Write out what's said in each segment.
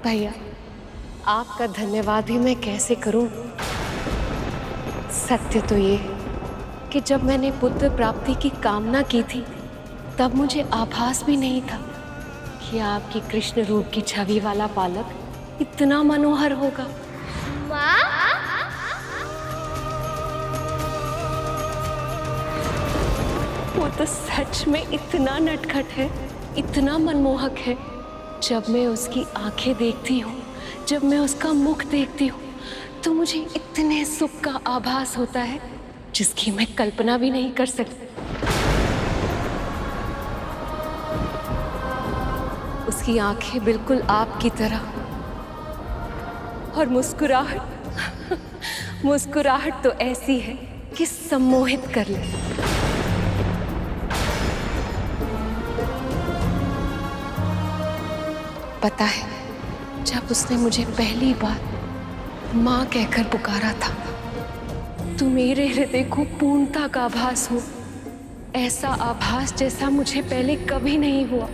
भैया, आपका धन्यवाद ही मैं कैसे करूं। सत्य तो ये कि जब मैंने पुत्र प्राप्ति की कामना की थी तब मुझे आभास भी नहीं था कि आपकी कृष्ण रूप की छवि वाला बालक इतना मनोहर होगा। माँ, वो तो सच में इतना नटखट है, इतना मनमोहक है। जब मैं उसकी आंखें देखती हूँ, जब मैं उसका मुख देखती हूँ, तो मुझे इतने सुख का आभास होता है जिसकी मैं कल्पना भी नहीं कर सकती। उसकी आंखें बिल्कुल आपकी तरह, और मुस्कुराहट मुस्कुराहट तो ऐसी है कि सम्मोहित कर ले। पता है, जब उसने मुझे पहली बार माँ कहकर पुकारा था तो मेरे हृदय को पूर्णता का आभास हो, ऐसा आभास जैसा मुझे पहले कभी नहीं हुआ।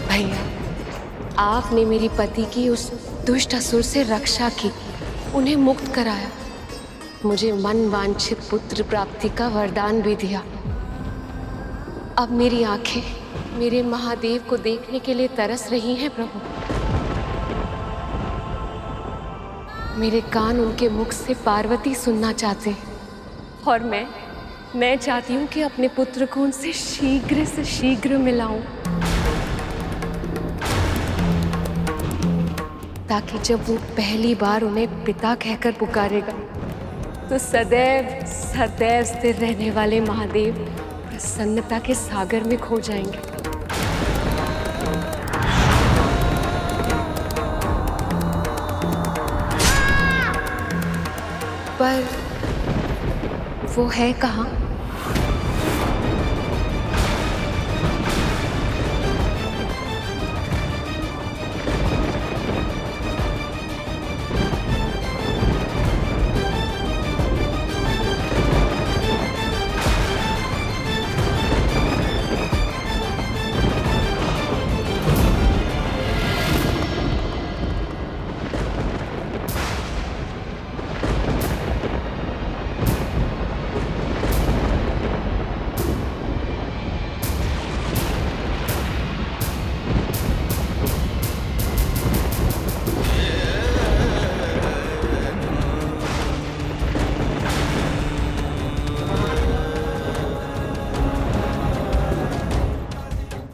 भैया, आपने मेरी पति की उस दुष्ट असुर से रक्षा की, उन्हें मुक्त कराया, मुझे मन वांछित पुत्र प्राप्ति का वरदान भी दिया। अब मेरी आंखें मेरे महादेव को देखने के लिए तरस रही हैं प्रभु। मेरे कान उनके मुख से पार्वती सुनना चाहते हैं, और मैं चाहती हूँ कि अपने पुत्र को उनसे शीघ्र से शीघ्र मिलाऊं, ताकि जब वो पहली बार उन्हें पिता कहकर पुकारेगा तो सदैव सदैव स्थिर रहने वाले महादेव प्रसन्नता के सागर में खो जाएंगे। पर वो है कहाँ?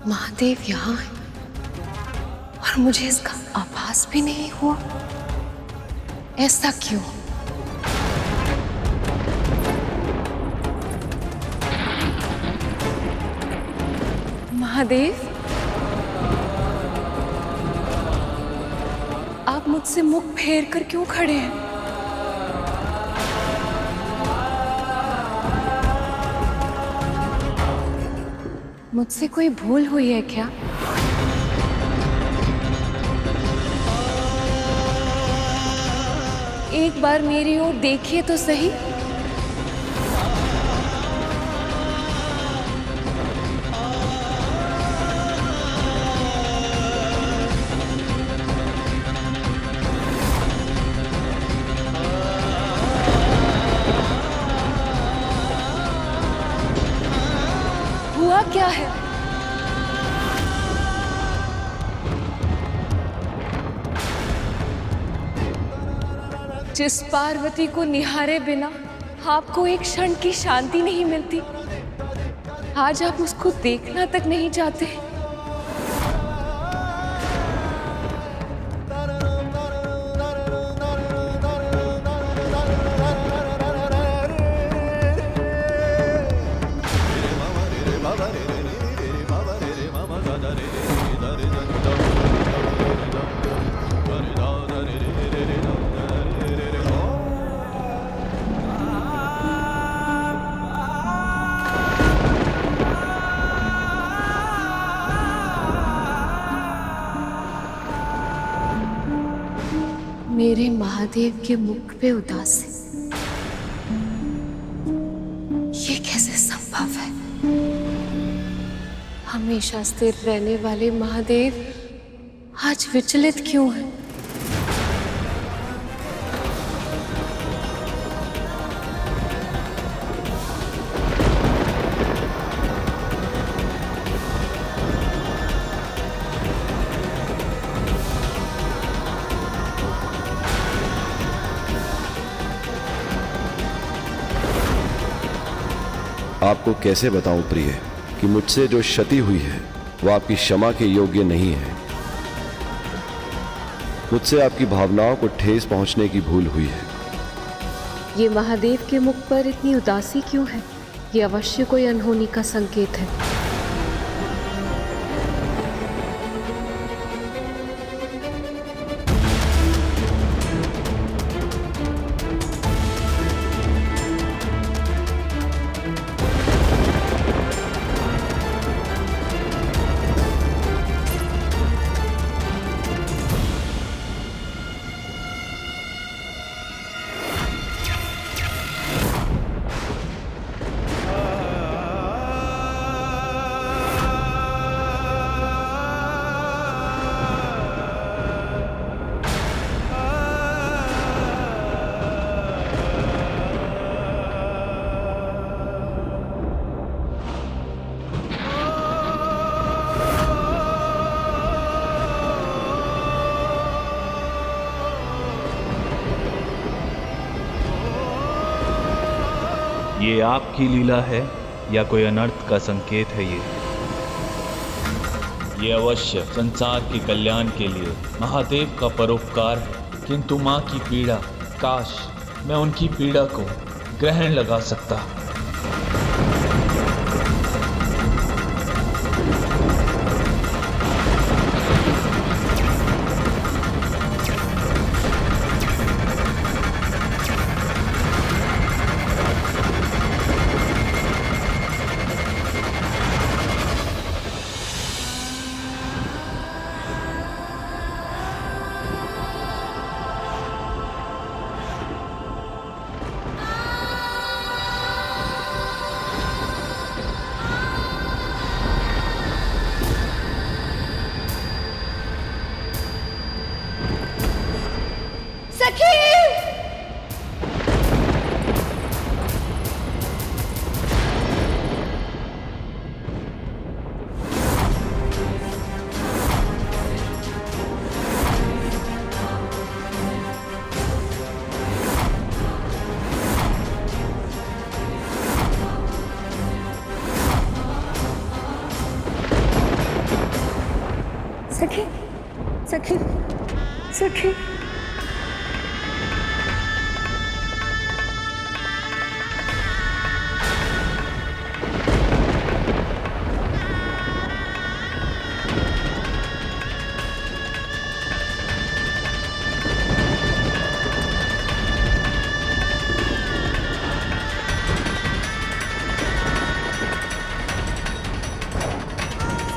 महादेव यहाँ है और मुझे इसका आभास भी नहीं हुआ। ऐसा क्यों? महादेव, आप मुझसे मुख फेर कर क्यों खड़े हैं? मुझसे कोई भूल हुई है क्या? एक बार मेरी ओर देखिए तो सही। हुआ क्या है? जिस पार्वती को निहारे बिना आपको एक क्षण की शांति नहीं मिलती, आज आप उसको देखना तक नहीं चाहते। मेरे महादेव के मुख पे उदासी, ये कैसे संभव है? हमेशा स्थिर रहने वाले महादेव आज विचलित क्यों हैं? आपको कैसे बताऊं प्रिय कि मुझसे जो क्षति हुई है वो आपकी क्षमा के योग्य नहीं है। मुझसे आपकी भावनाओं को ठेस पहुंचने की भूल हुई है। ये महादेव के मुख पर इतनी उदासी क्यों है? ये अवश्य कोई अनहोनी का संकेत है। ये आपकी लीला है या कोई अनर्थ का संकेत है? ये अवश्य संसार के कल्याण के लिए महादेव का परोपकार है। किंतु माँ की पीड़ा, काश मैं उनकी पीड़ा को ग्रहण लगा सकता। सखी, सखी, सखी।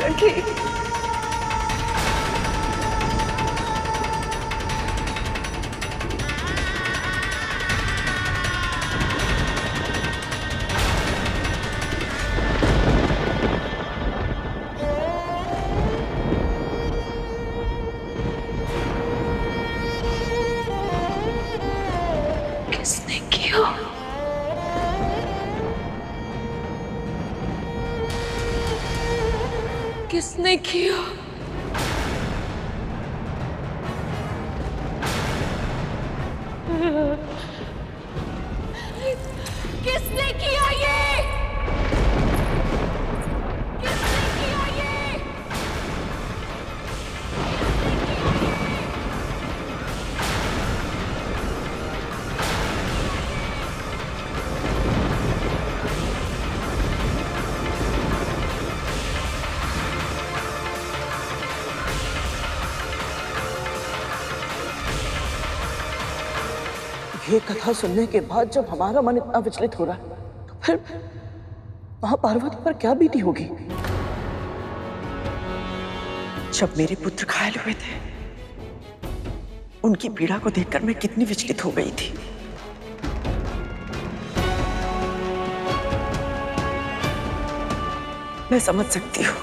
सखी। किसने किया? किसने किया? किसने किया ये? किसने किया ये? ये कथा सुनने के बाद जब हमारा मन इतना विचलित हो रहा है तो फिर वहां पार्वती पर क्या बीती होगी? जब मेरे पुत्र घायल हुए थे, उनकी पीड़ा को देखकर मैं कितनी विचलित हो गई थी। मैं समझ सकती हूँ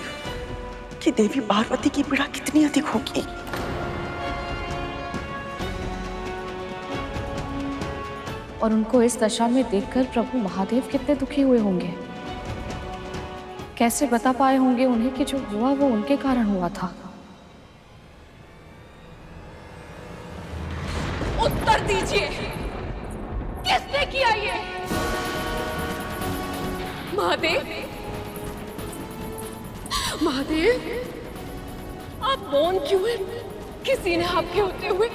कि देवी पार्वती की पीड़ा कितनी अधिक होगी। और उनको इस दशा में देखकर प्रभु महादेव कितने दुखी हुए होंगे। कैसे बता पाए होंगे उन्हें कि जो हुआ वो उनके कारण हुआ था। उत्तर दीजिए, किसने किया ये? महादेव, महादेव, आप मौन क्यों हैं? किसी ने आपके होते हुए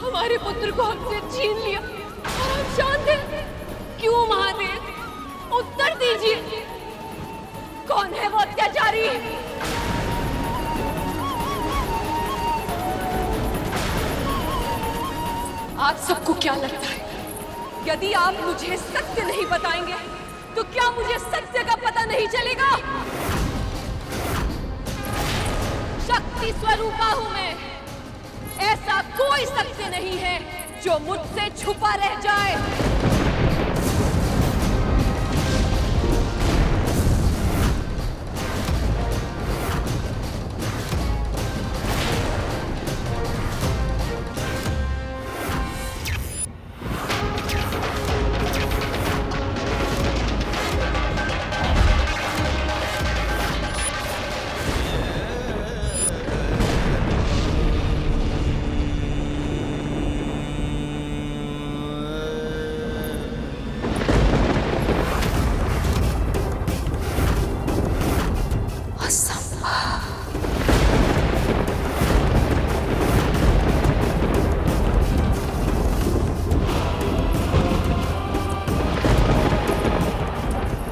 हमारे पुत्र को हमसे छीन लिया और आप शांत हैं। क्यों महादेव? उत्तर दीजिए, कौन है वो अत्याचारी? आप सबको क्या लगता है, यदि आप मुझे सत्य नहीं बताएंगे तो क्या मुझे सत्य का पता नहीं चलेगा? शक्ति स्वरूपा हूं मैं, ऐसा कोई सत्य नहीं है जो मुझसे छुपा रह जाए।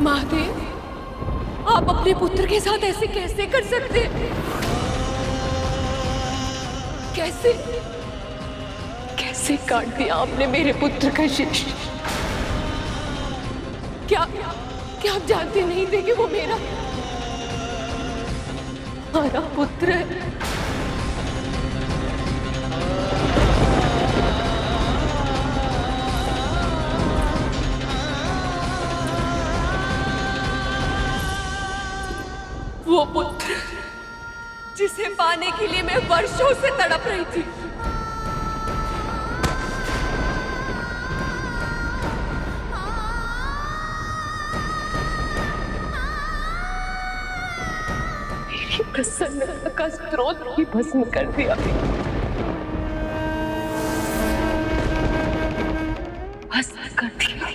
महादेव, आप अपने पुत्र के साथ ऐसे कैसे कर सकते हैं? कैसे कैसे काट दिया आपने मेरे पुत्र का शीश? क्या क्या आप जानते नहीं थे कि वो मेरा पुत्र है? वो पुत्र जिसे पाने के लिए मैं वर्षों से तड़प रही थी। मेरी प्रसन्नता का स्रोत ही भस्म कर दिया। भस्म कर दिया,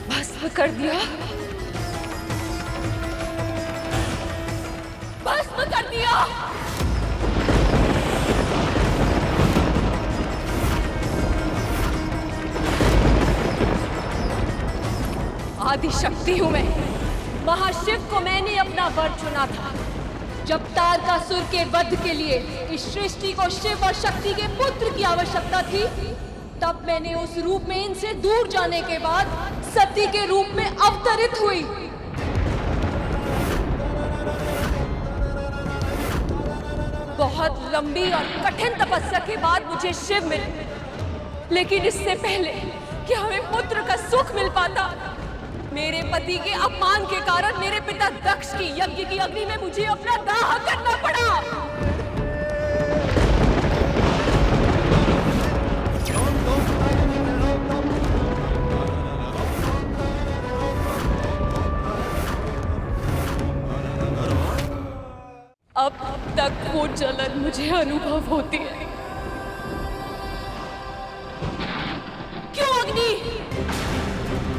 भस्म कर दिया, भस्म कर दिया। आदिशक्ति हूं मैं, महाशिव को मैंने अपना वर चुना था। जब तारकासुर के वध के लिए इस सृष्टि को शिव और शक्ति के पुत्र की आवश्यकता थी, तब मैंने उस रूप में इनसे दूर जाने के बाद सती के रूप में अवतरित हुई। बहुत लंबी और कठिन तपस्या के बाद मुझे शिव मिले, लेकिन इससे पहले कि हमें पुत्र का सुख मिल पाता, मेरे पति के अपमान के कारण मेरे पिता दक्ष की यज्ञ की अग्नि में मुझे अपना दाह करना पड़ा। अब तक वो जलन मुझे अनुभव होती है। क्यों अग्नि?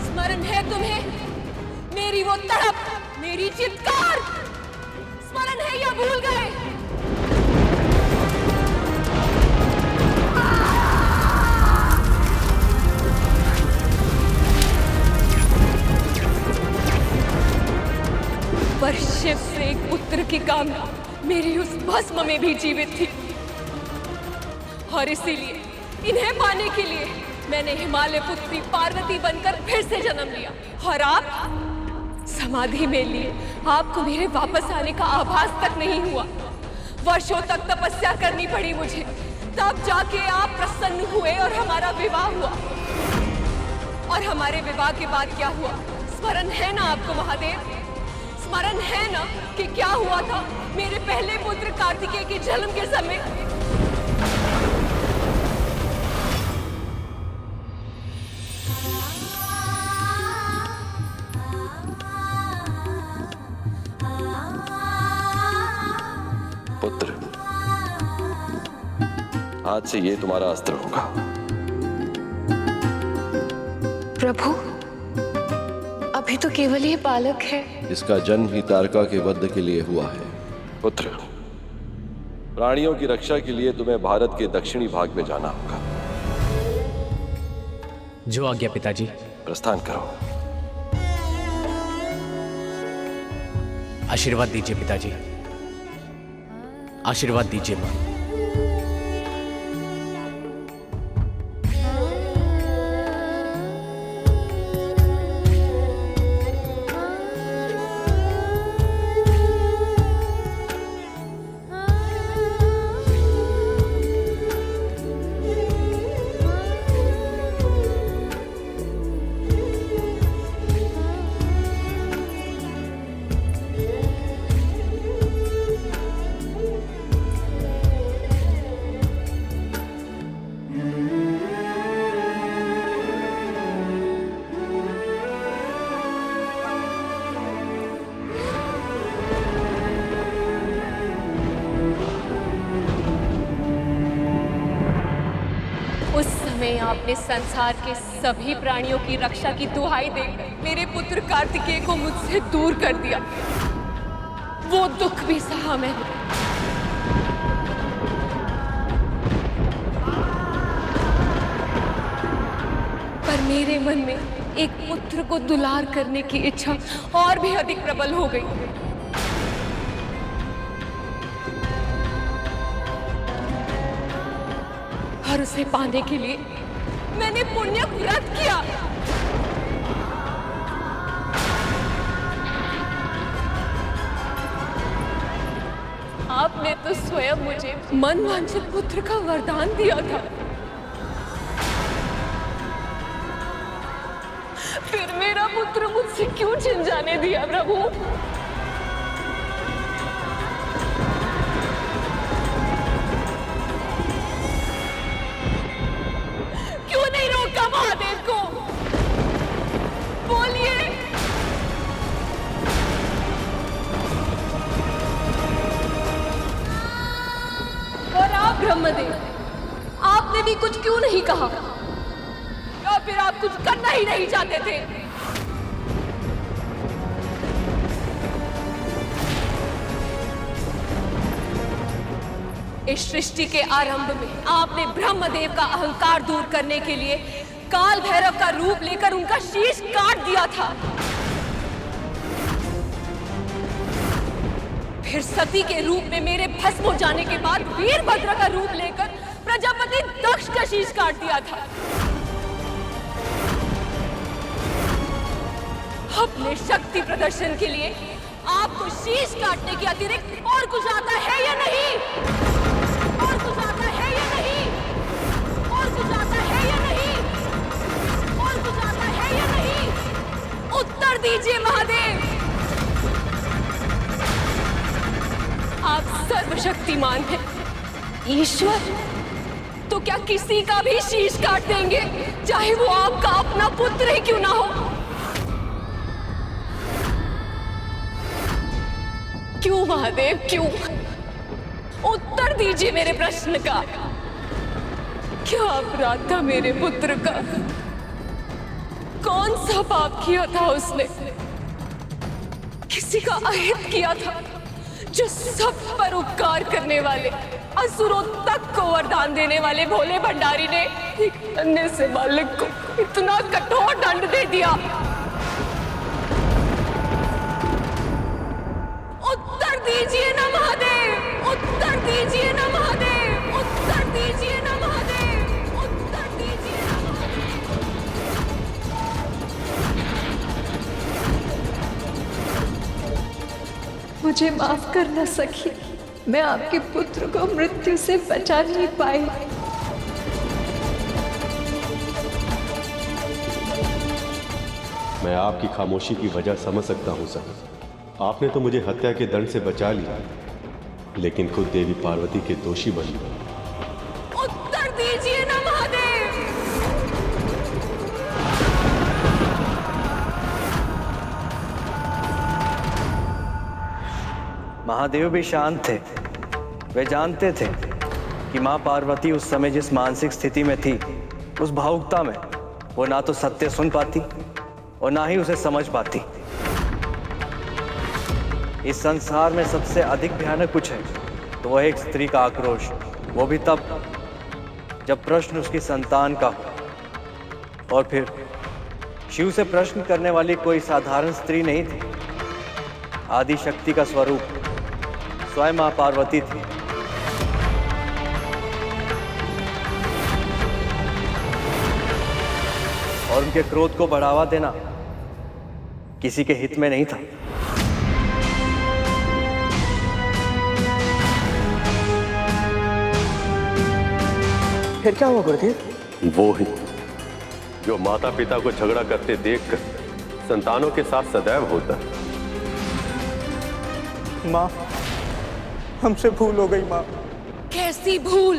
स्मरण है तुम्हें मेरी वो तड़प, मेरी चित्कार? स्मरण है या भूल गए? पर शिव से एक पुत्र की कामना मेरी उस भस्म में भी जीवित थी, और इसीलिए इन्हें पाने के लिए मैंने हिमालय पुत्री पार्वती बनकर फिर से जन्म लिया। और आप समाधि में लिए आपको मेरे वापस आने का आभास तक नहीं हुआ। वर्षों तक तपस्या करनी पड़ी मुझे, तब जाके आप प्रसन्न हुए और हमारा विवाह हुआ। और हमारे विवाह के बाद क्या हुआ, स्मरण है ना आपको महादेव? स्मरण है ना कि क्या हुआ था मेरे पहले पुत्र कार्तिकेय के जन्म के समय? पुत्र, आज से ये तुम्हारा अस्त्र होगा। प्रभु, अभी तो केवल ये बालक है। इसका जन्म ही तारका के वध के लिए हुआ है। पुत्र, प्राणियों की रक्षा के लिए तुम्हें भारत के दक्षिणी भाग में जाना होगा। जो आज्ञा पिताजी। प्रस्थान करो। आशीर्वाद दीजिए पिताजी, आशीर्वाद दीजिए मां। उस समय आपने संसार के सभी प्राणियों की रक्षा की दुहाई देकर मेरे पुत्र कार्तिकेय को मुझसे दूर कर दिया। वो दुख भी सहा मैंने। पर मेरे मन में एक पुत्र को दुलार करने की इच्छा और भी अधिक प्रबल हो गई। और उसे पाने के लिए मैंने पुण्य व्रत किया। आपने तो स्वयं मुझे मनवांछित पुत्र का वरदान दिया था। फिर मेरा पुत्र मुझसे क्यों छिन जाने दिया प्रभु? क्यों नहीं रोका महादेव को? बोलिए। और आप ब्रह्मदेव, आपने भी कुछ क्यों नहीं कहा? या फिर आप कुछ करना ही नहीं चाहते थे? इस सृष्टि के आरंभ में आपने ब्रह्मदेव का अहंकार दूर करने के लिए काल भैरव का रूप लेकर उनका शीश काट दिया था। फिर सती के रूप में मेरे भस्म हो जाने के बाद वीरभद्र का रूप लेकर प्रजापति दक्ष का शीश काट दिया था। अपने शक्ति प्रदर्शन के लिए आपको शीश काटने के अतिरिक्त और कुछ आता है या नहीं? और कुछ आता है या नहीं? और कुछ आता है या नहीं? और कुछ आता है या नहीं? उत्तर दीजिए महादेव। आप सर्वशक्तिमान हैं, ईश्वर। तो क्या किसी का भी शीश काट देंगे, चाहे वो आपका अपना पुत्र ही क्यों ना हो? क्यों महादेव, क्यों? उत्तर दीजिए मेरे प्रश्न का। क्या अपराध था मेरे पुत्र का? कौन सा पाप किया था उसने? किसी का अहित किया था जो सब पर उपकार करने वाले, असुरों तक को वरदान देने वाले भोले भंडारी ने एक अन्य से बालक को इतना कठोर दंड दे दिया? उत्तर दीजिए ना महादेव, उत्तर दीजिए ना महादेव, उत्तर दीजिए ना महादेव, उत्तर दीजिए ना महादेव। मुझे माफ करना सखी, मैं आपके पुत्र को मृत्यु से बचा नहीं पाई। मैं आपकी खामोशी की वजह समझ सकता हूं सर। आपने तो मुझे हत्या के दंड से बचा लिया, लेकिन खुद देवी पार्वती के दोषी बन गए। उत्तर दीजिए ना महादेव। महादेव भी शांत थे। वे जानते थे कि मां पार्वती उस समय जिस मानसिक स्थिति में थी, उस भावुकता में वो ना तो सत्य सुन पाती और ना ही उसे समझ पाती। इस संसार में सबसे अधिक भयानक कुछ है तो वह एक स्त्री का आक्रोश, वो भी तब जब प्रश्न उसकी संतान का हो। और फिर शिव से प्रश्न करने वाली कोई साधारण स्त्री नहीं थी। आदि शक्ति का स्वरूप स्वयं मां पार्वती थी। और उनके क्रोध को बढ़ावा देना किसी के हित में नहीं था। फिर क्या हुआ गुरुदेव? वो ही जो माता पिता को झगड़ा करते देखकर संतानों के साथ सदैव होता है। माँ, हमसे भूल हो गई माँ। कैसी भूल?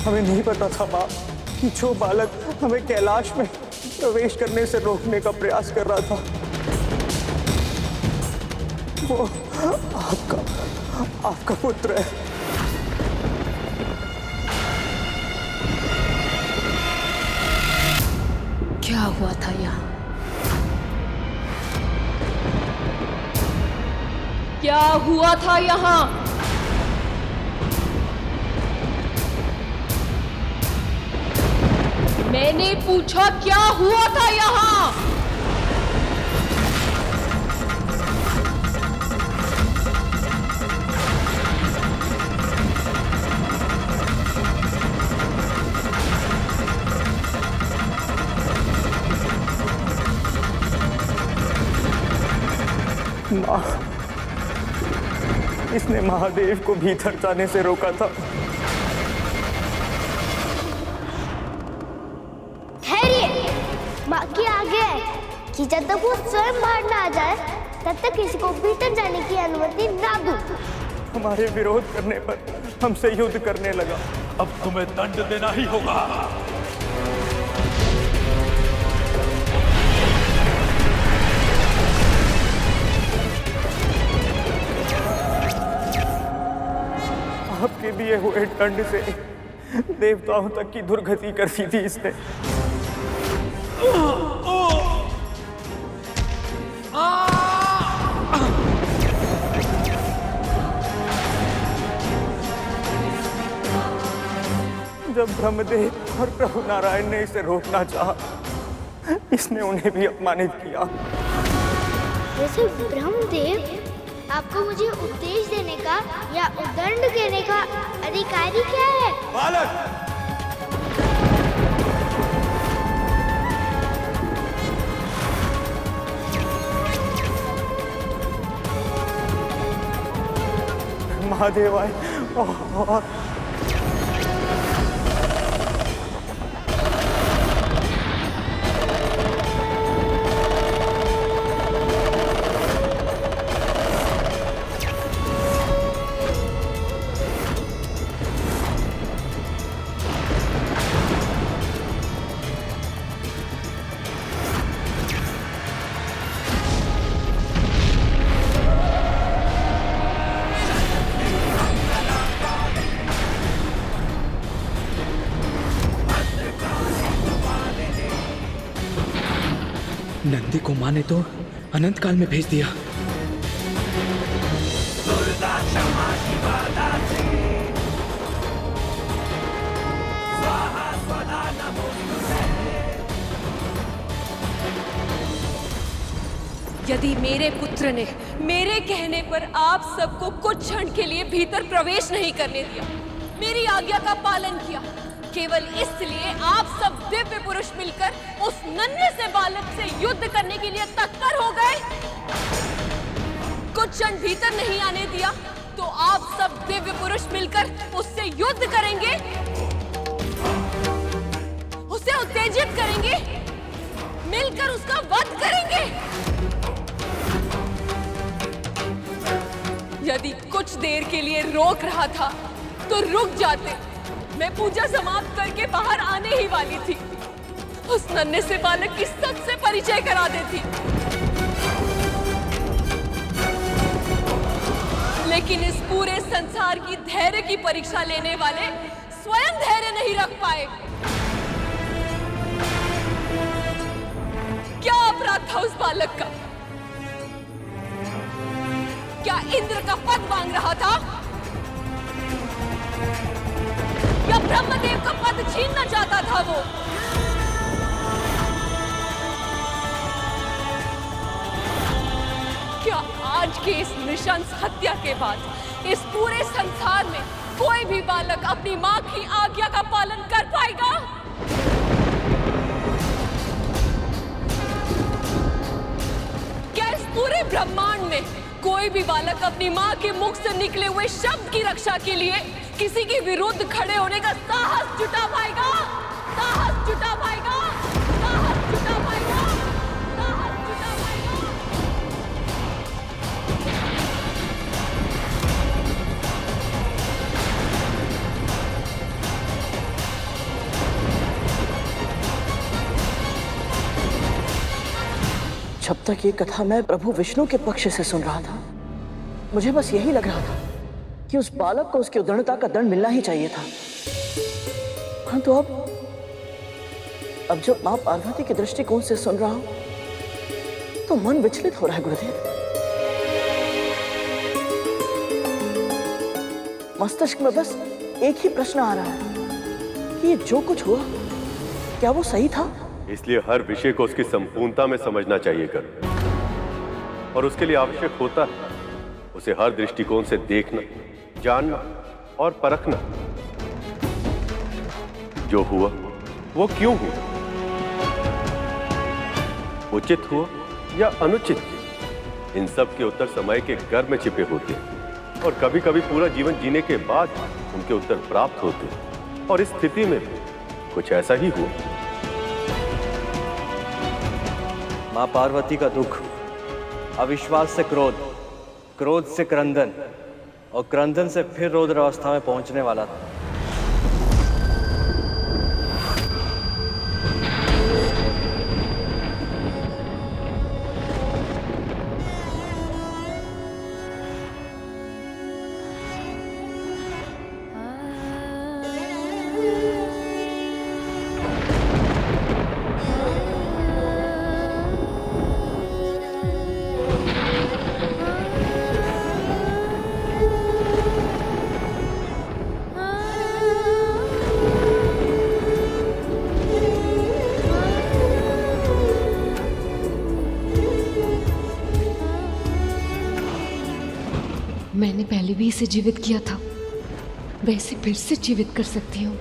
हमें नहीं पता था माँ कि जो बालक हमें कैलाश में प्रवेश करने से रोकने का प्रयास कर रहा था वो आपका पुत्र है। क्या हुआ था यहाँ? क्या हुआ था यहाँ? मैंने पूछा क्या हुआ था यहाँ? माँ, इसने महादेव को भीतर जाने से रोका था। बाकी आगे है कि जब तक वो स्वयं बाहर ना आ जाए तब तक किसी को भीतर जाने की अनुमति ना दूं। हमारे विरोध करने पर हमसे युद्ध करने लगा। अब तुम्हें दंड देना ही होगा। आपके दिए हुए दंड से देवताओं तक की दुर्गति कर दी थी इसने। जब ब्रह्मदेव और प्रभु नारायण ने इसे रोकना चाहा, इसने उन्हें भी अपमानित किया। वैसे ब्रह्मदेव आपको मुझे उपदेश देने का या दंड देने का अधिकारी क्या है? बालक, महादेव आए और नंदी को माँ ने तो अनंत काल में भेज दिया। यदि मेरे पुत्र ने मेरे कहने पर आप सबको कुछ क्षण के लिए भीतर प्रवेश नहीं करने दिया, मेरी आज्ञा का पालन किया, केवल इसलिए आप सब दिव्य पुरुष मिलकर उस नन्हे से बालक से युद्ध करने के लिए तत्पर हो गए, कुछ क्षण भीतर नहीं आने दिया, तो आप सब दिव्य पुरुष मिलकर उससे युद्ध करेंगे। उसे उत्तेजित करेंगे, मिलकर उसका वध करेंगे। यदि कुछ देर के लिए रोक रहा था तो रुक जाते। मैं पूजा समाप्त करके बाहर आने ही वाली थी। उस नन्हे से बालक की सच से परिचय करा देती, लेकिन इस पूरे संसार की धैर्य की परीक्षा लेने वाले स्वयं धैर्य नहीं रख पाए। क्या अपराध था उस बालक का? क्या इंद्र का पद मांग रहा था या ब्रह्मदेव का पद छीनना चाहता था वो? क्या आज के इस नृशंस हत्या के बाद इस पूरे संसार में कोई भी बालक अपनी मां की आज्ञा का पालन कर पाएगा? क्या इस पूरे ब्रह्मांड में कोई भी बालक अपनी मां के मुख से निकले हुए शब्द की रक्षा के लिए किसी के विरुद्ध खड़े होने का साहस जुटा पाएगा? साहस जुटा पाएगा? साहस जुटा पाएगा? साहस जुटा पाएगा? जब तक ये कथा मैं प्रभु विष्णु के पक्ष से सुन रहा था, मुझे बस यही लग रहा था कि उस बालक को उसकी उद्दंडता का दंड मिलना ही चाहिए था। हाँ, तो अब जब मां पार्वती के दृष्टिकोण से सुन रहा हूं, तो मन विचलित हो रहा है गुरुदेव। मस्तिष्क में बस एक ही प्रश्न आ रहा है कि ये जो कुछ हुआ, क्या वो सही था? इसलिए हर विषय को उसकी संपूर्णता में समझना चाहिए कर, और उसके लिए आवश्यक होता है उसे हर दृष्टिकोण से देखना, जानना और परखना। जो हुआ वो क्यों हुआ, उचित हुआ या अनुचित, इन सब के उत्तर समय के गर्भ में छिपे होते हैं, और कभी कभी पूरा जीवन जीने के बाद उनके उत्तर प्राप्त होते हैं। और इस स्थिति में कुछ ऐसा ही हुआ। मां पार्वती का दुख अविश्वास से क्रोध, क्रोध से क्रंदन और क्रंदन से फिर रौद्र अवस्था में पहुंचने वाला था। मैंने पहले भी इसे जीवित किया था, मैं इसे फिर से जीवित कर सकती हूँ।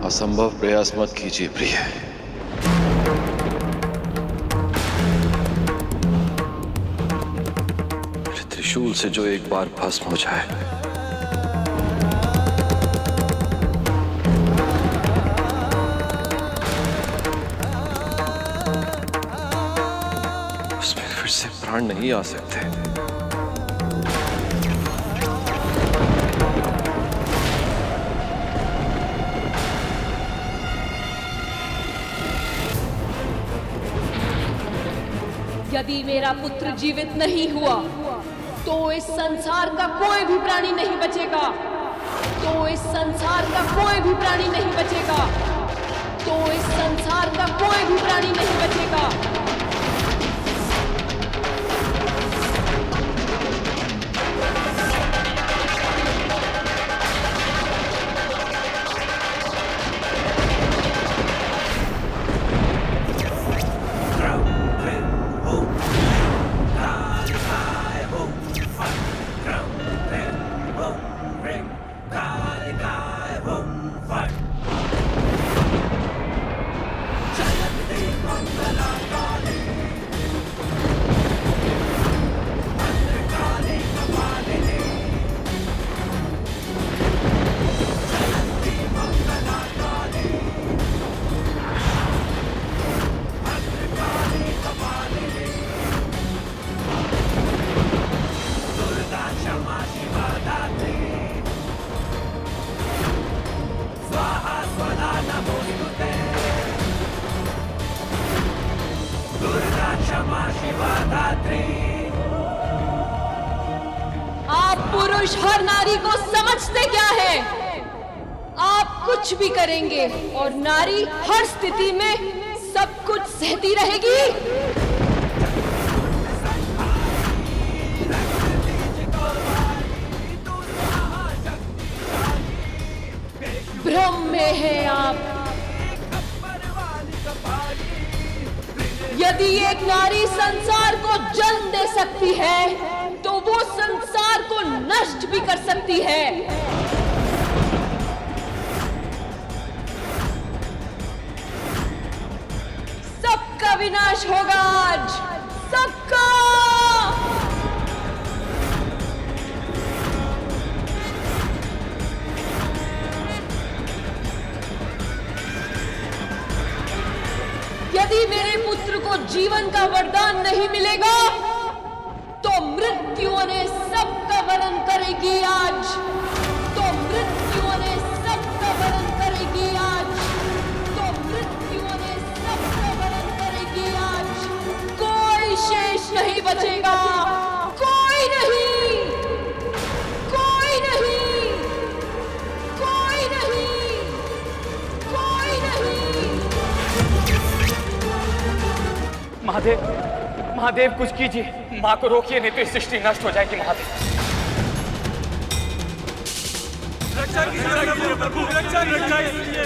असंभव प्रयास मत कीजिए प्रिय। मेरे त्रिशूल से जो एक बार भस्म हो जाए, उसमें फिर से प्राण नहीं आ सकते। यदि मेरा पुत्र जीवित नहीं हुआ तो इस संसार का कोई भी प्राणी नहीं बचेगा। तो इस संसार का कोई भी प्राणी नहीं बचेगा। तो इस संसार का कोई भी प्राणी नहीं बचेगा। आप पुरुष हर नारी को समझते क्या है? आप कुछ भी करेंगे और नारी हर स्थिति में सब कुछ सहती रहेगी। भ्रम में है आप। यदि एक नारी संसार को जन्म दे सकती है तो वो संसार को नष्ट भी कर सकती है। सबका विनाश होगा आज, सबका। यदि मेरे पुत्र को जीवन का वरदान नहीं मिलेगा तो मृत्यु ने सबका वरण करेगी आज। तो मृत्यु ने सबका वरण करेगी आज। तो मृत्यु ने सबका वरण करेगी आज। कोई शेष नहीं बचेगा। कोई नहीं, कोई नहीं, कोई नहीं, कोई नहीं। महादेव, महादेव कुछ कीजिए, माँ को रोकिए, नहीं तो इस सृष्टि नष्ट हो जाएगी। महादेव रक्षा कीजिए प्रभु, रक्षा कीजिए।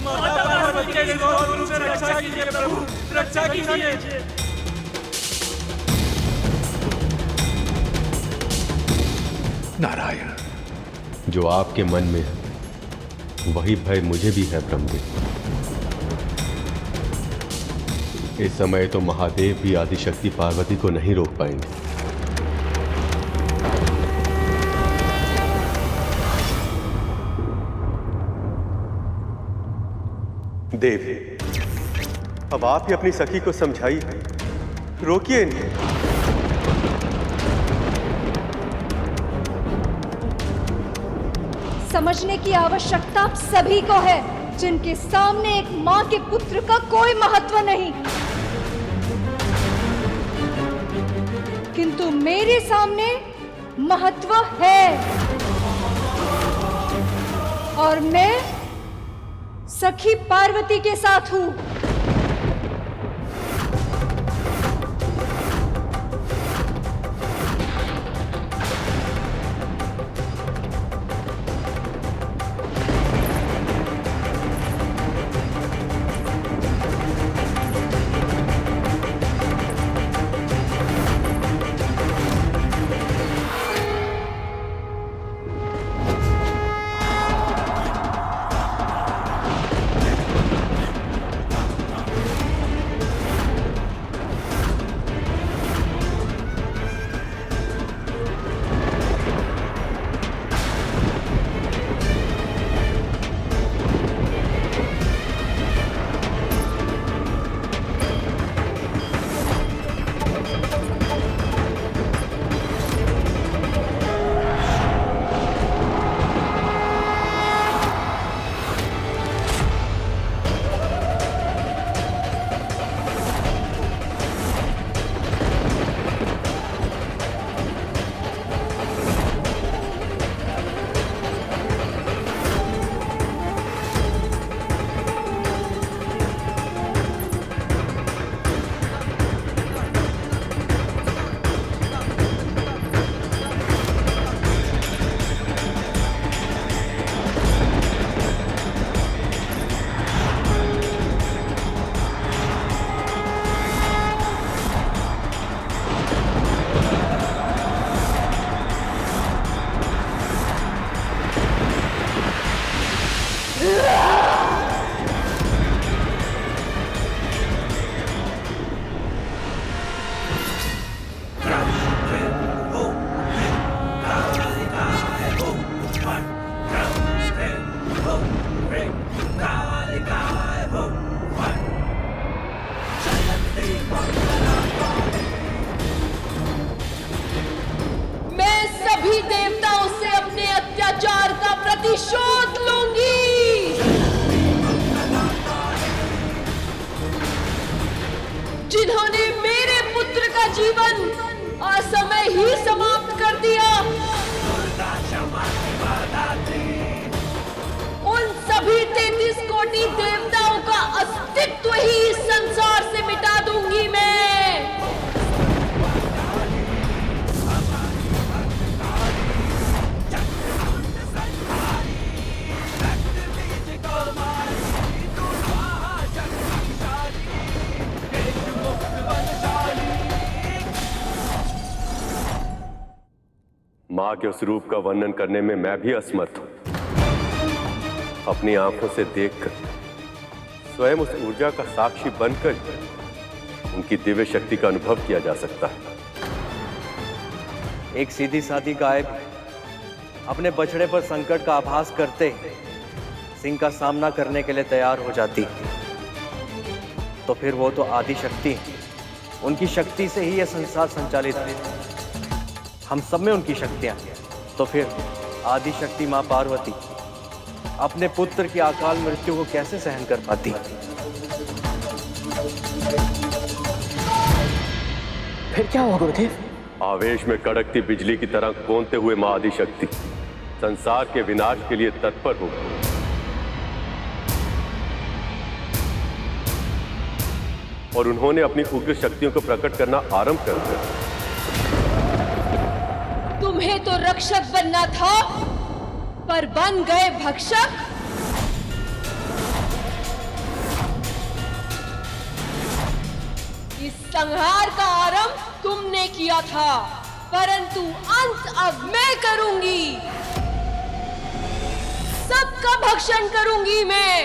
माता पार्वती के क्रोध से रक्षा कीजिए प्रभु, रक्षा कीजिए। नारायण, जो आपके मन में है वही भय मुझे भी है ब्रह्मदेव। इस समय तो महादेव भी आदिशक्ति पार्वती को नहीं रोक पाएंगे। देव, अब आप ही अपनी सखी को समझाइए, रोकिए इन्हें। समझने की आवश्यकता सभी को है जिनके सामने एक माँ के पुत्र का कोई महत्व नहीं, किंतु मेरे सामने महत्व है। और मैं सखी पार्वती के साथ हूं। मैं सभी देवताओं से अपने अत्याचार का प्रतिशोध लूंगी। जिन्होंने मेरे पुत्र का जीवन असमय ही समाप्त कर दिया, उन सभी 33 कोटि देवताओं का अस्तित्व ही इस संसार से मिटा दूंगी मैं। मां के उस रूप का वर्णन करने में मैं भी असमर्थ हूं। अपनी आंखों से देखकर, स्वयं उस ऊर्जा का साक्षी बनकर उनकी दिव्य शक्ति का अनुभव किया जा सकता है। एक सीधी सादी गाय अपने बछड़े पर संकट का आभास करते ही सिंह का सामना करने के लिए तैयार हो जाती, तो फिर वो तो आदि शक्ति है। उनकी शक्ति से ही यह संसार संचालित है। हम सब में उनकी शक्तियां हैं। तो फिर आदि शक्ति मां पार्वती अपने पुत्र की अकाल मृत्यु को कैसे सहन कर पाती? फिर क्या हुआ गुरुदेव? आवेश में कड़कती बिजली की तरह कौंधते हुए मां आदि शक्ति संसार के विनाश के लिए तत्पर हो गई। और उन्होंने अपनी उग्र शक्तियों को प्रकट करना आरंभ कर दिया। तुम्हें तो रक्षक बनना था, पर बन गए भक्षक। इस संहार का आरंभ तुमने किया था, परंतु अंत अब मैं करूंगी। सबका भक्षण करूंगी मैं।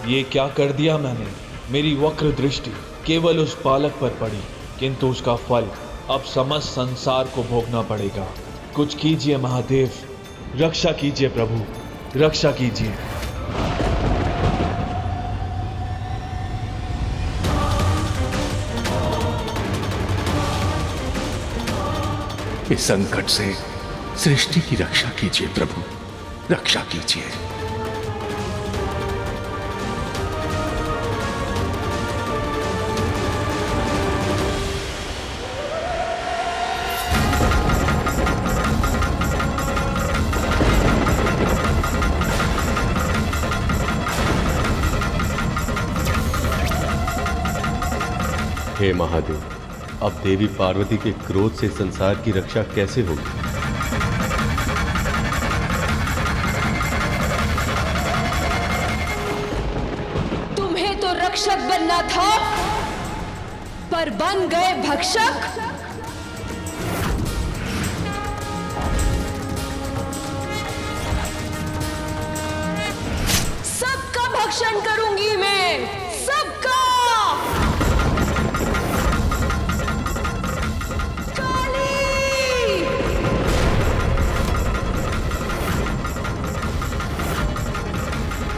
ये क्या कर दिया मैंने? मेरी वक्र दृष्टि केवल उस बालक पर पड़ी, किंतु उसका फल अब समस्त संसार को भोगना पड़ेगा। कुछ कीजिए महादेव, रक्षा कीजिए प्रभु, रक्षा कीजिए। इस संकट से सृष्टि की रक्षा कीजिए प्रभु, रक्षा कीजिए। हे महादेव, अब देवी पार्वती के क्रोध से संसार की रक्षा कैसे होगी? तुम्हें तो रक्षक बनना था, पर बन गए भक्षक। सबका भक्षण करूंगी मैं, सबका।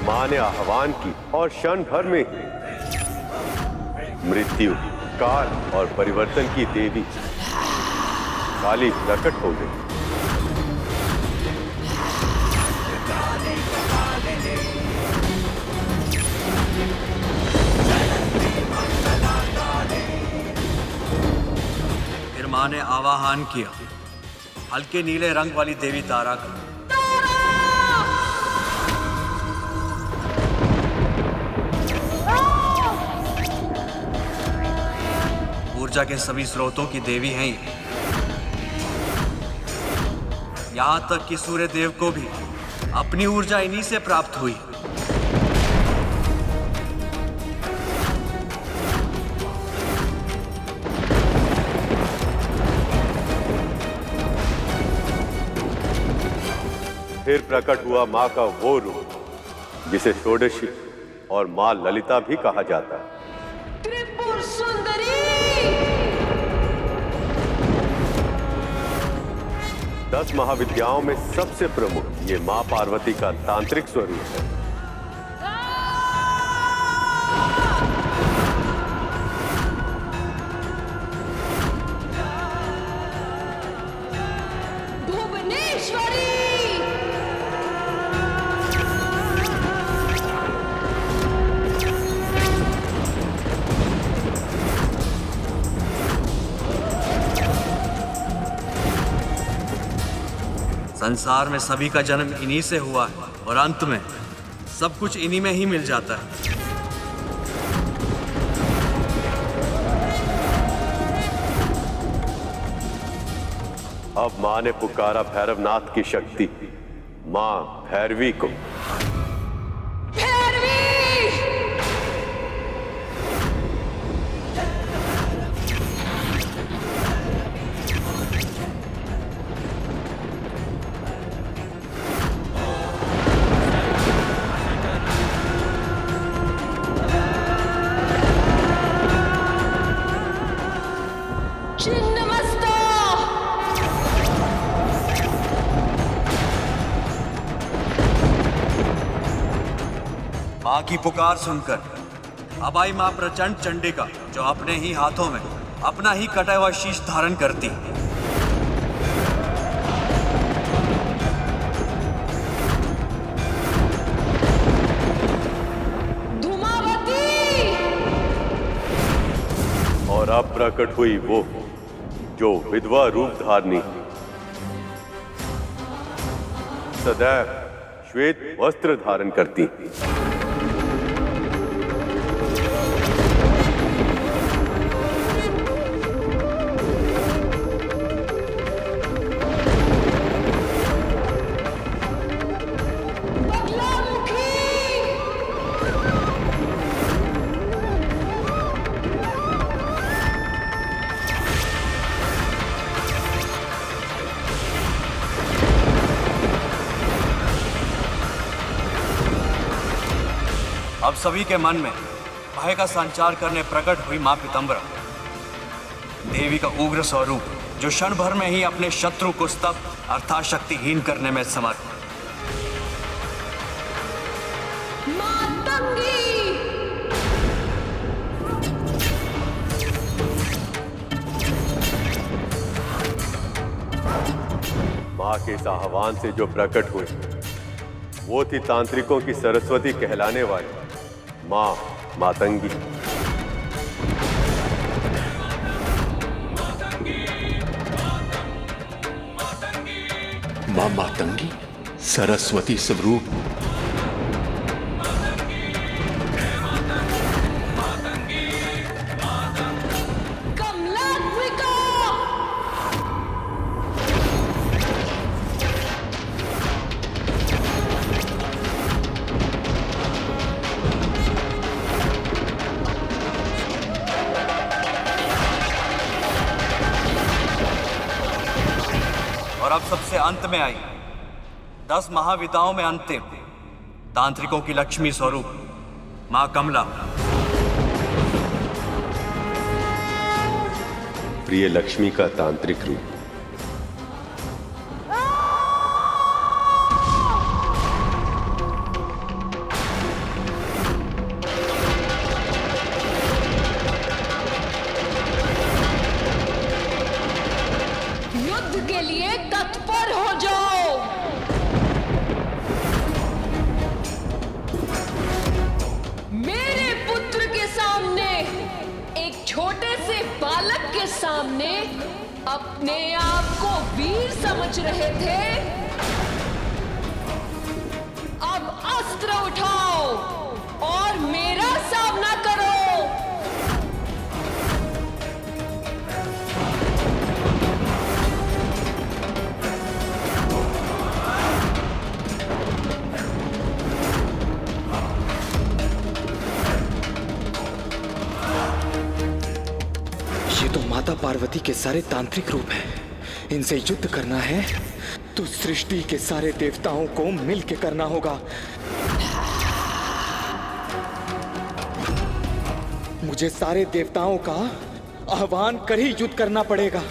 मां ने आह्वान की और क्षण भर में मृत्यु, काल और परिवर्तन की देवी काली प्रकट हो गई। फिर मां ने आवाहन किया हल्के नीले रंग वाली देवी तारा का। ऊर्जा के सभी स्रोतों की देवी हैं ये। यहाँ तक कि सूर्य देव को भी अपनी ऊर्जा इन्हीं से प्राप्त हुई। फिर प्रकट हुआ मां का वो रूप जिसे षोडशी और मां ललिता भी कहा जाता है। त्रिपुर सुंदरी। 10 महाविद्याओं में सबसे प्रमुख ये मां पार्वती का तांत्रिक स्वरूप है। भुवनेश्वरी। संसार में सभी का जन्म इन्हीं से हुआ है और अंत में सब कुछ इन्हीं में ही मिल जाता है। अब मां ने पुकारा भैरवनाथ की शक्ति, मां भैरवी को। मां की पुकार सुनकर अब आई मां प्रचंड चंडिका, जो अपने ही हाथों में अपना ही कटा हुआ शीश धारण करती। धूमावती। और अब प्रकट हुई वो जो विधवा रूप धारनी, सदैव श्वेत वस्त्र धारण करती। अब सभी के मन में भय का संचार करने प्रकट हुई मां पीतांबरा, देवी का उग्र स्वरूप, जो क्षण भर में ही अपने शत्रु को स्तब्ध अर्थात शक्तिहीन करने में समर्थ। मां के इस आह्वान से जो प्रकट हुई वो थी तांत्रिकों की सरस्वती कहलाने वाली मां मातंगी। मां मातंगी सरस्वती स्वरूप। और अब सबसे अंत में आई 10 महाविद्याओं में अंतिम तांत्रिकों की लक्ष्मी स्वरूप मां कमला। प्रिय लक्ष्मी का तांत्रिक रूप। युद्ध के लिए तत्पर हो जाओ। मेरे पुत्र के सामने, एक छोटे से बालक के सामने अपने आप को वीर समझ रहे थे। अब अस्त्र उठाओ और मेरा सामना करो। पार्वती के सारे तांत्रिक रूप हैं। इनसे युद्ध करना है तो सृष्टि के सारे देवताओं को मिल के करना होगा। मुझे सारे देवताओं का आह्वान कर ही युद्ध करना पड़ेगा।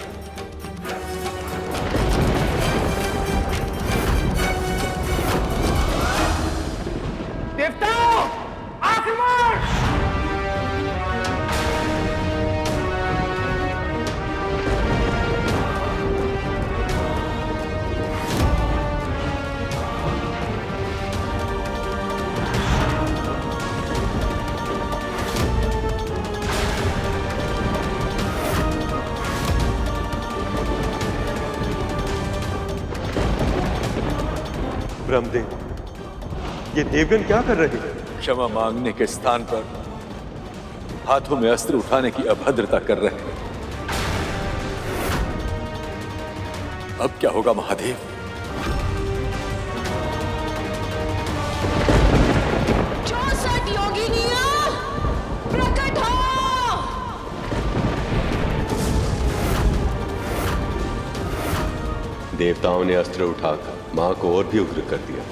देवताओं, आक्रमण! ब्रह्मदेव, ये देवगण क्या कर रहे हैं? क्षमा मांगने के स्थान पर हाथों में अस्त्र उठाने की अभद्रता कर रहे हैं। अब क्या होगा महादेव? योगिनियां प्रकट हो! देवताओं ने अस्त्र उठाकर मां को और भी उग्र कर दिया।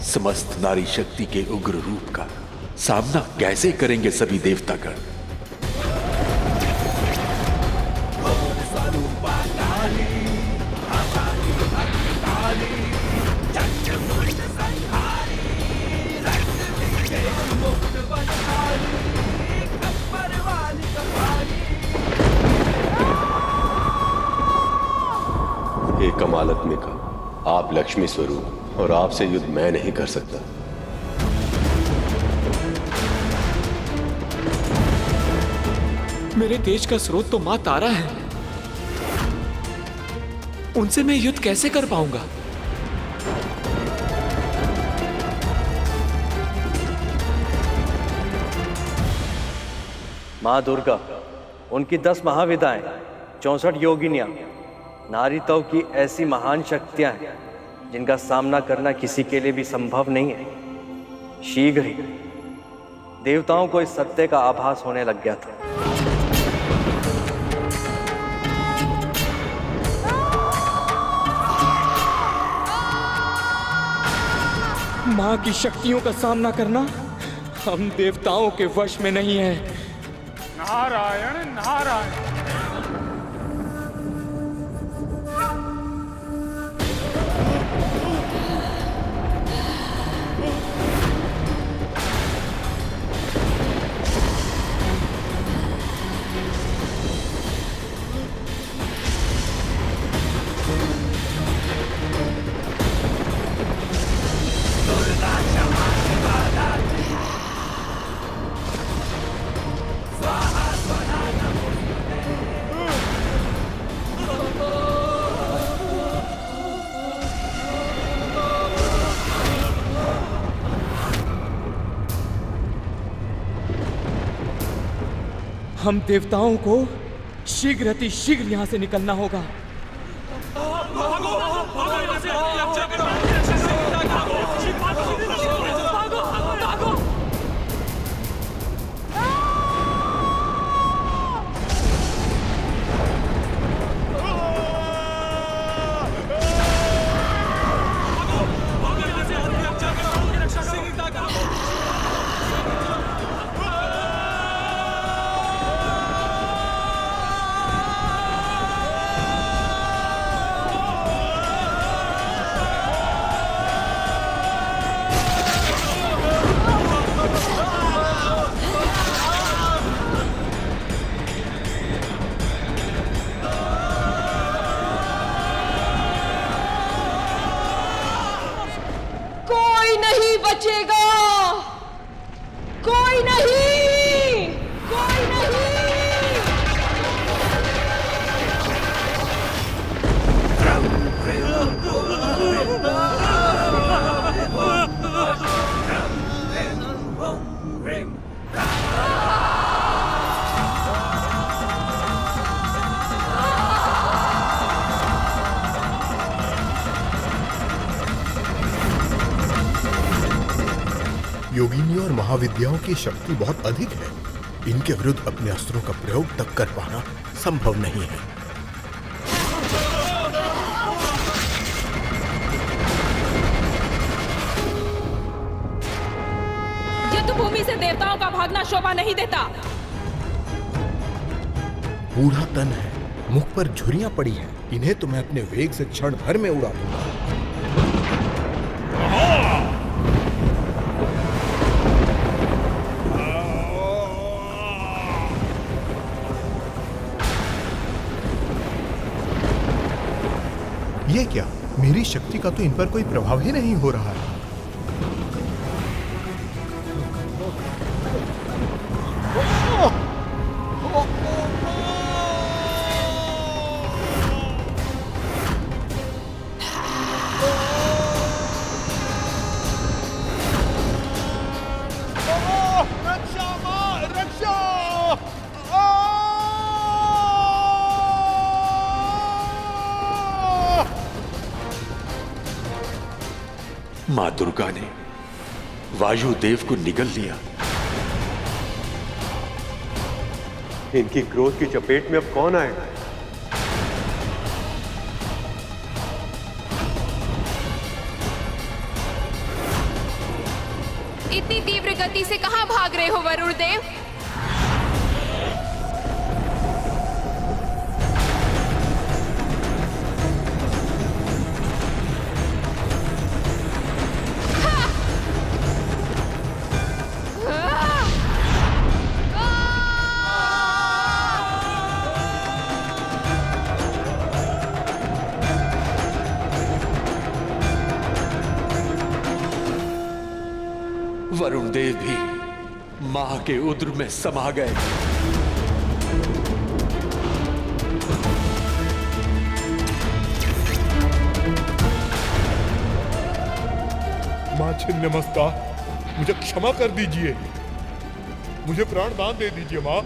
समस्त नारी शक्ति के उग्र रूप का सामना कैसे करेंगे सभी देवतागण? हे कमालात्मिका, आप लक्ष्मी स्वरूप और आपसे युद्ध मैं नहीं कर सकता। मेरे तेज का स्रोत तो मां तारा है, उनसे मैं युद्ध कैसे कर पाऊंगा? माँ दुर्गा, उनकी 10 महाविदाएं, 64 योगिनियां, नारीत्व की ऐसी महान शक्तियां हैं जिनका सामना करना किसी के लिए भी संभव नहीं है। शीघ्र ही देवताओं को इस सत्य का आभास होने लग गया था। मां की शक्तियों का सामना करना हम देवताओं के वश में नहीं है। नारायण नारायण। हम देवताओं को शीघ्र अति शीघ्र यहां से निकलना होगा। नहीं बचेगा, कोई नहीं, कोई नहीं। योगिनी और महाविद्याओं की शक्ति बहुत अधिक है। इनके विरुद्ध अपने अस्त्रों का प्रयोग तक कर पाना संभव नहीं है। युद्ध भूमि से देवताओं का भागना शोभा नहीं देता। बूढ़ा तन है, मुख पर झुर्रियां पड़ी हैं। इन्हें तो मैं अपने वेग से क्षण भर में उड़ा दूंगा। ये क्या? मेरी शक्ति का तो इन पर कोई प्रभाव ही नहीं हो रहा है। मां दुर्गा ने वायुदेव को निगल लिया। इनकी क्रोध की चपेट में अब कौन आएगा? इतनी तीव्र गति से कहां भाग रहे हो वरुण देव? वरुण देव भी मां के उद्र में समा गए। मां छिन्नमस्ता, मुझे क्षमा कर दीजिए। मुझे प्राण दान दे दीजिए मां।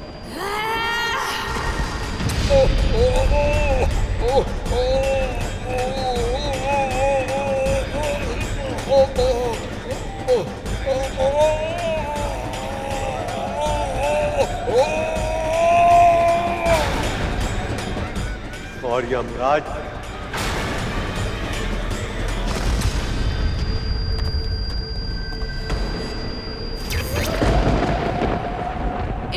और यमराज,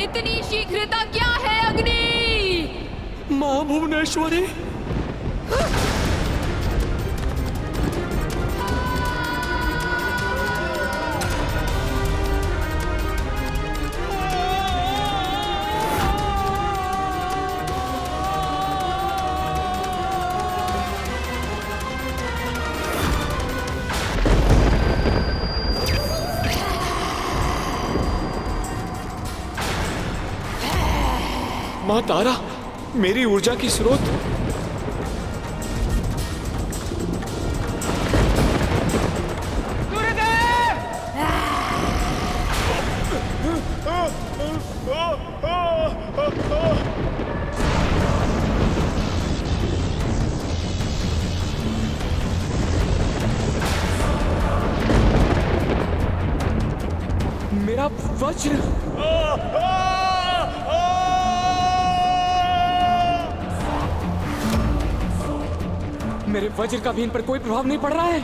इतनी शीघ्रता क्या है अग्नि? मां भुवनेश्वरी, मां तारा, मेरी ऊर्जा की स्रोत। मेरा वज्र। मेरे वज्र का भी इन पर कोई प्रभाव नहीं पड़ रहा है।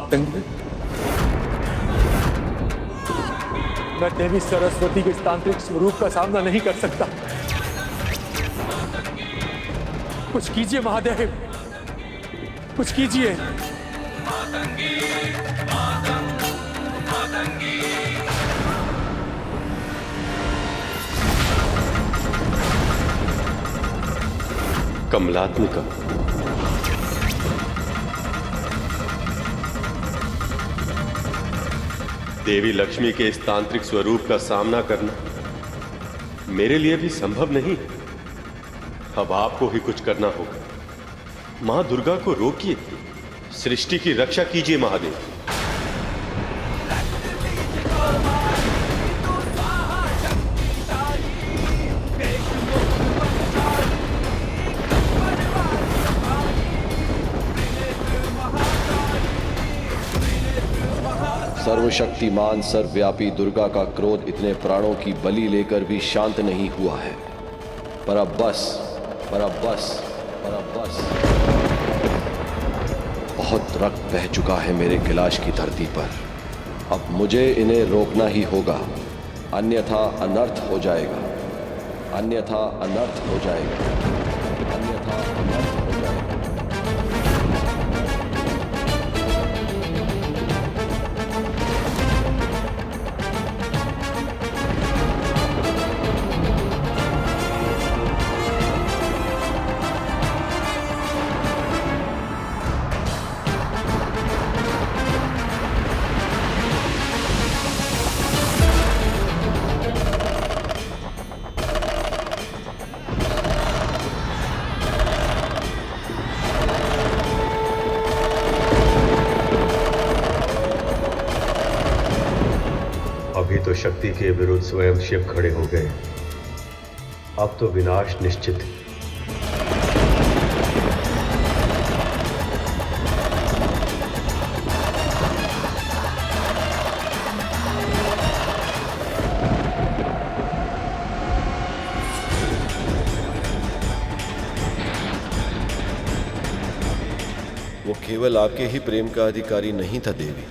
मातंग, मैं देवी सरस्वती के इस तांत्रिक स्वरूप का सामना नहीं कर सकता। कुछ कीजिए महादेव, कुछ कीजिए। कमलात्मिका, देवी लक्ष्मी के इस तांत्रिक स्वरूप का सामना करना मेरे लिए भी संभव नहीं। अब आपको ही कुछ करना होगा। मां दुर्गा को रोकिए, सृष्टि की रक्षा कीजिए महादेव। सर्वशक्तिमान सर्वव्यापी दुर्गा का क्रोध इतने प्राणों की बलि लेकर भी शांत नहीं हुआ है। पर अब बस, पर अब बस, पर अब बस। बहुत रक्त बह चुका है मेरे कैलाश की धरती पर। अब मुझे इन्हें रोकना ही होगा, अन्यथा अनर्थ हो जाएगा, अन्यथा अनर्थ हो जाएगा, अन्यथा अनर्थ हो जाएगा। अभी तो शक्ति के विरुद्ध स्वयं शिव खड़े हो गए, अब तो विनाश निश्चित है। वो केवल आपके ही प्रेम का अधिकारी नहीं था देवी,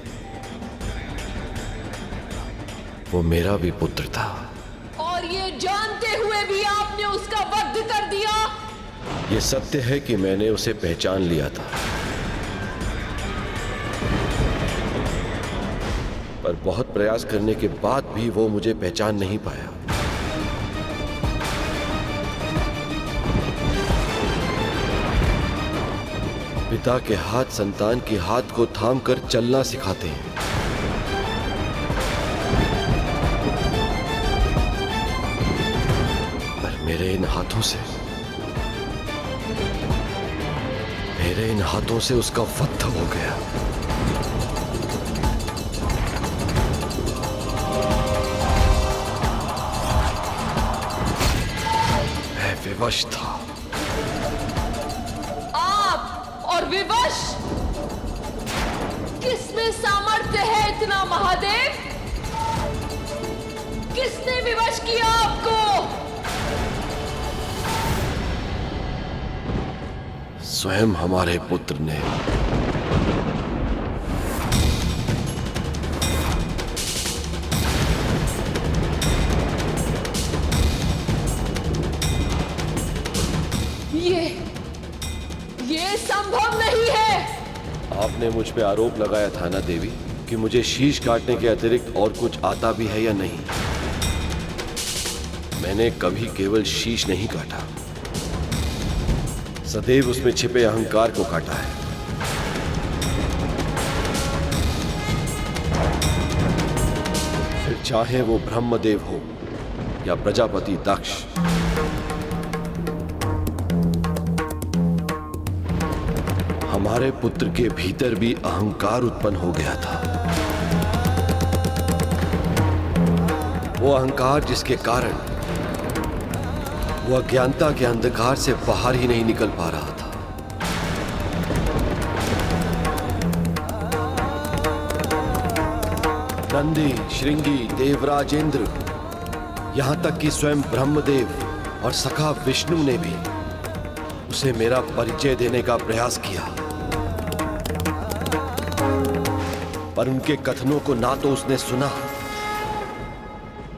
वो मेरा भी पुत्र था। और ये जानते हुए भी आपने उसका वध कर दिया। ये सत्य है कि मैंने उसे पहचान लिया था, पर बहुत प्रयास करने के बाद भी वो मुझे पहचान नहीं पाया। पिता के हाथ संतान के हाथ को थामकर चलना सिखाते हैं। मेरे इन हाथों से उसका वध हो गया। मैं विवश था। आप और विवश? किसमें सामर्थ्य है इतना महादेव? किसने विवश किया आपको? स्वयं हमारे पुत्र ने। ये संभव नहीं है। आपने मुझ पे आरोप लगाया था ना देवी कि मुझे शीश काटने के अतिरिक्त और कुछ आता भी है या नहीं। मैंने कभी केवल शीश नहीं काटा, सदैव उसमें छिपे अहंकार को काटा है। फिर चाहे वो ब्रह्मदेव हो या प्रजापति दक्ष, हमारे पुत्र के भीतर भी अहंकार उत्पन्न हो गया था। वो अहंकार जिसके कारण वो अज्ञानता के अंधकार से बाहर ही नहीं निकल पा रहा था। नंदी, श्रृंगी, देवराज इंद्र, यहां तक कि स्वयं ब्रह्मदेव और सखा विष्णु ने भी उसे मेरा परिचय देने का प्रयास किया, और उनके कथनों को ना तो उसने सुना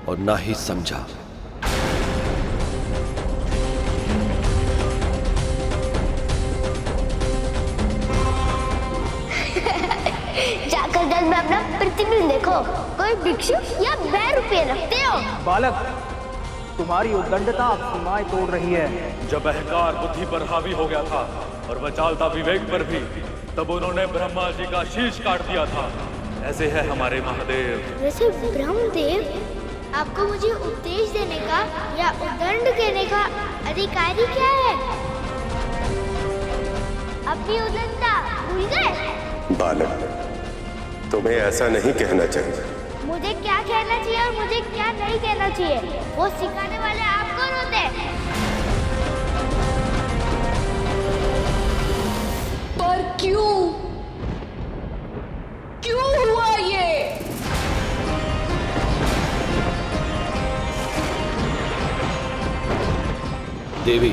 और ना ही समझा। जाकर जल में अपना प्रतिबिंब देखो, कोई भिक्षु या 2 रुपये रखते हो? बालक, तुम्हारी उद्दंडता अब सीमाएं तोड़ रही है। जब अहंकार बुद्धि पर हावी हो गया था और वचालता विवेक पर भी, तब उन्होंने ब्रह्मा जी का शीश काट दिया था। ऐसे है हमारे महादेव। वैसे ब्रह्मदेव, आपको मुझे उपदेश देने का या उद्दंड देने का अधिकारी क्या है? अपनी उद्दंडता भूल गए? बालक, तुम्हें ऐसा नहीं कहना चाहिए। मुझे क्या कहना चाहिए और मुझे क्या नहीं कहना चाहिए, वो सिखाने वाले आप कौन होते हैं? पर क्यों हुआ ये? देवी,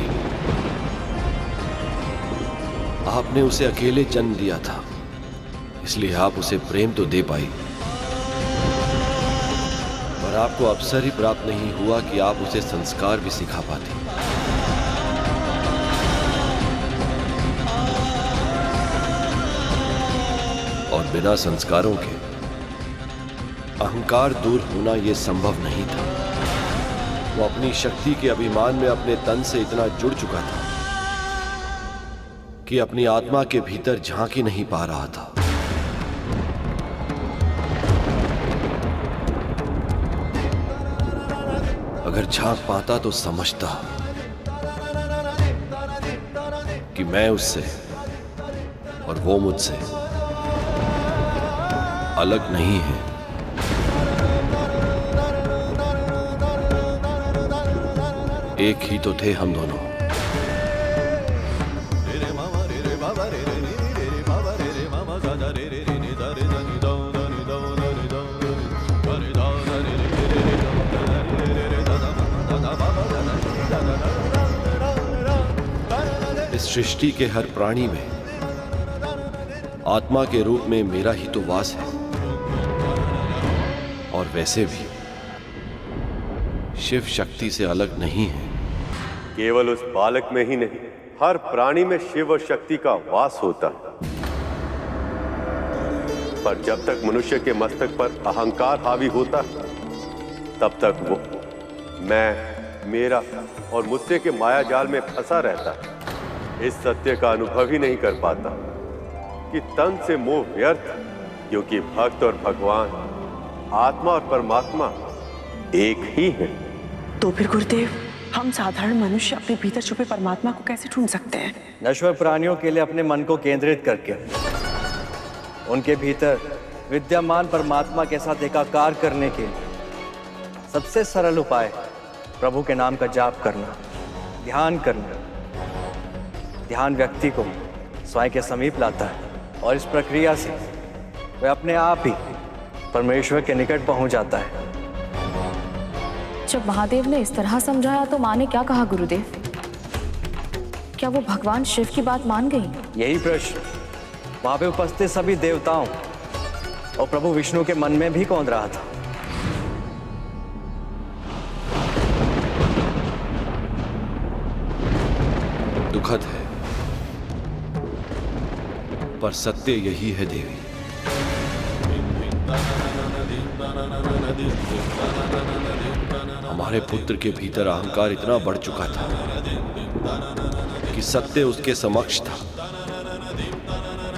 आपने उसे अकेले जन्म दिया था, इसलिए आप उसे प्रेम तो दे पाई, पर आपको अवसर ही प्राप्त नहीं हुआ कि आप उसे संस्कार भी सिखा पाते। और बिना संस्कारों के अहंकार दूर होना यह संभव नहीं था। वो अपनी शक्ति के अभिमान में अपने तन से इतना जुड़ चुका था कि अपनी आत्मा के भीतर झांक ही नहीं पा रहा था। अगर झांक पाता तो समझता कि मैं उससे और वो मुझसे अलग नहीं है। एक ही तो थे हम दोनों। इस सृष्टि के हर प्राणी में आत्मा के रूप में मेरा ही तो वास है। और वैसे भी शिव शक्ति से अलग नहीं है। केवल उस बालक में ही नहीं, हर प्राणी में शिव और शक्ति का वास होता है। पर जब तक मनुष्य के मस्तक पर अहंकार हावी होता है, तब तक वो मैं, मेरा और मुझसे के माया जाल में फंसा रहता है। इस सत्य का अनुभव ही नहीं कर पाता कि तन से मोह व्यर्थ, क्योंकि भक्त और भगवान, आत्मा और परमात्मा एक ही है। तो फिर गुरुदेव, हम साधारण मनुष्य अपने भीतर छुपे परमात्मा को कैसे ढूंढ सकते हैं? नश्वर प्राणियों के लिए अपने मन को केंद्रित करके उनके भीतर विद्यमान परमात्मा के साथ एकाकार करने के लिए सबसे सरल उपाय प्रभु के नाम का जाप करना, ध्यान करना। ध्यान व्यक्ति को स्वयं के समीप लाता है और इस प्रक्रिया से वह अपने आप ही परमेश्वर के निकट पहुंच जाता है। जब महादेव ने इस तरह समझाया तो माँ ने क्या कहा गुरुदेव? क्या वो भगवान शिव की बात मान गई? यही प्रश्न वहां पे उपस्थित सभी देवताओं और प्रभु विष्णु के मन में भी कौंध रहा था। दुखद है, पर सत्य यही है देवी। हमारे पुत्र के भीतर अहंकार इतना बढ़ चुका था कि सत्य उसके समक्ष था,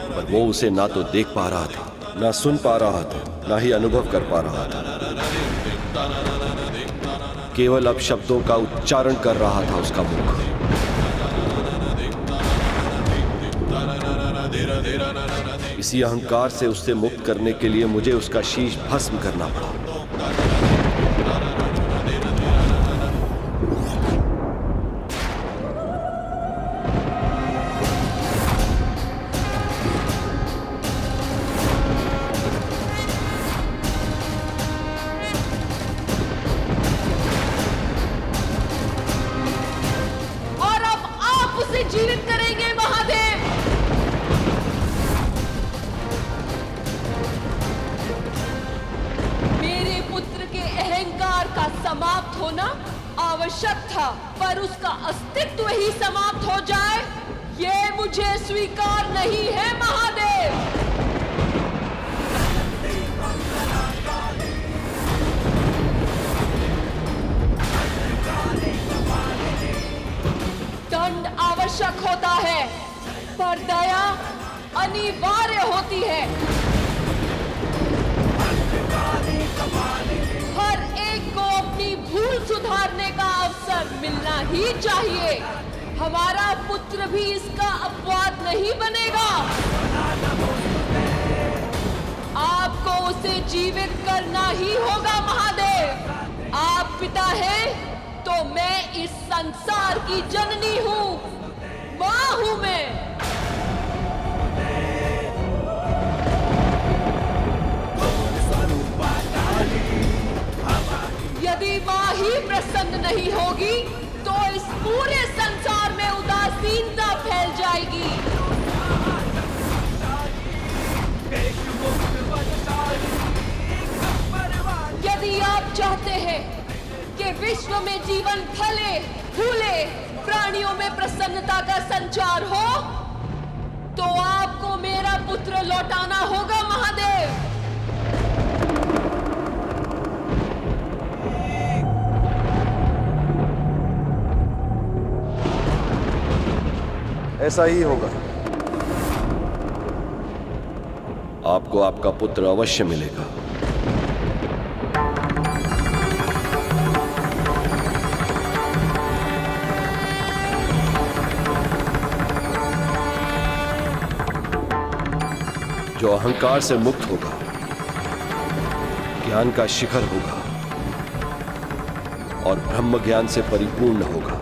पर वो उसे ना तो देख पा रहा था, ना सुन पा रहा था, ना ही अनुभव कर पा रहा था। केवल अब शब्दों का उच्चारण कर रहा था उसका मुख। इसी अहंकार से उससे मुक्त करने के लिए मुझे उसका शीश भस्म करना पड़ा। और अब आप उसे जीवित करेंगे महादेव। का समाप्त होना आवश्यक था, पर उसका अस्तित्व ही समाप्त हो जाए, ये मुझे स्वीकार नहीं है महादेव। दंड आवश्यक होता है, पर दया अनिवार्य होती है। हर एक को अपनी भूल सुधारने का अवसर मिलना ही चाहिए। हमारा पुत्र भी इसका अपवाद नहीं बनेगा। आपको उसे जीवित करना ही होगा महादेव। आप पिता हैं तो मैं इस संसार की जननी हूं, मां हूं मैं। यदि मां ही प्रसन्न नहीं होगी तो इस पूरे संसार में उदासीनता फैल जाएगी। यदि आप चाहते हैं कि विश्व में जीवन फले फूले, प्राणियों में प्रसन्नता का संचार हो, तो आपको मेरा पुत्र लौटाना होगा महादेव। ऐसा ही होगा। आपको आपका पुत्र अवश्य मिलेगा। जो अहंकार से मुक्त होगा, ज्ञान का शिखर होगा और ब्रह्म ज्ञान से परिपूर्ण होगा।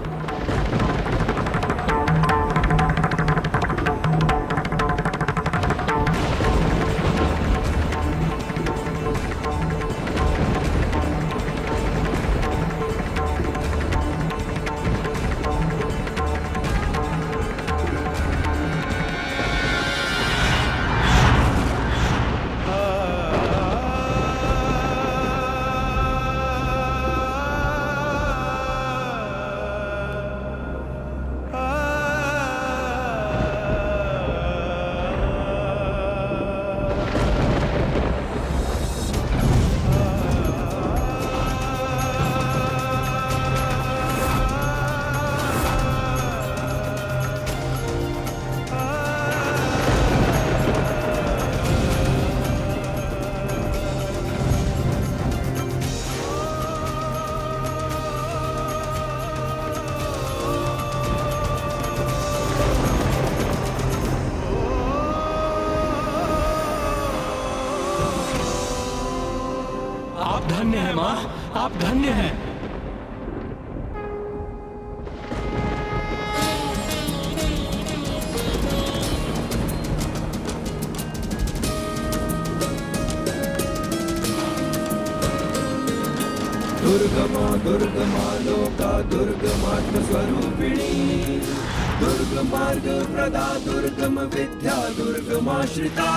धन्य है माँ, आप धन्य हैं। दुर्गमा दुर्गमा लोका दुर्गमात्म स्वरूपिणी, दुर्गमार्ग प्रदा दुर्गम विद्या दुर्गमाश्रिता,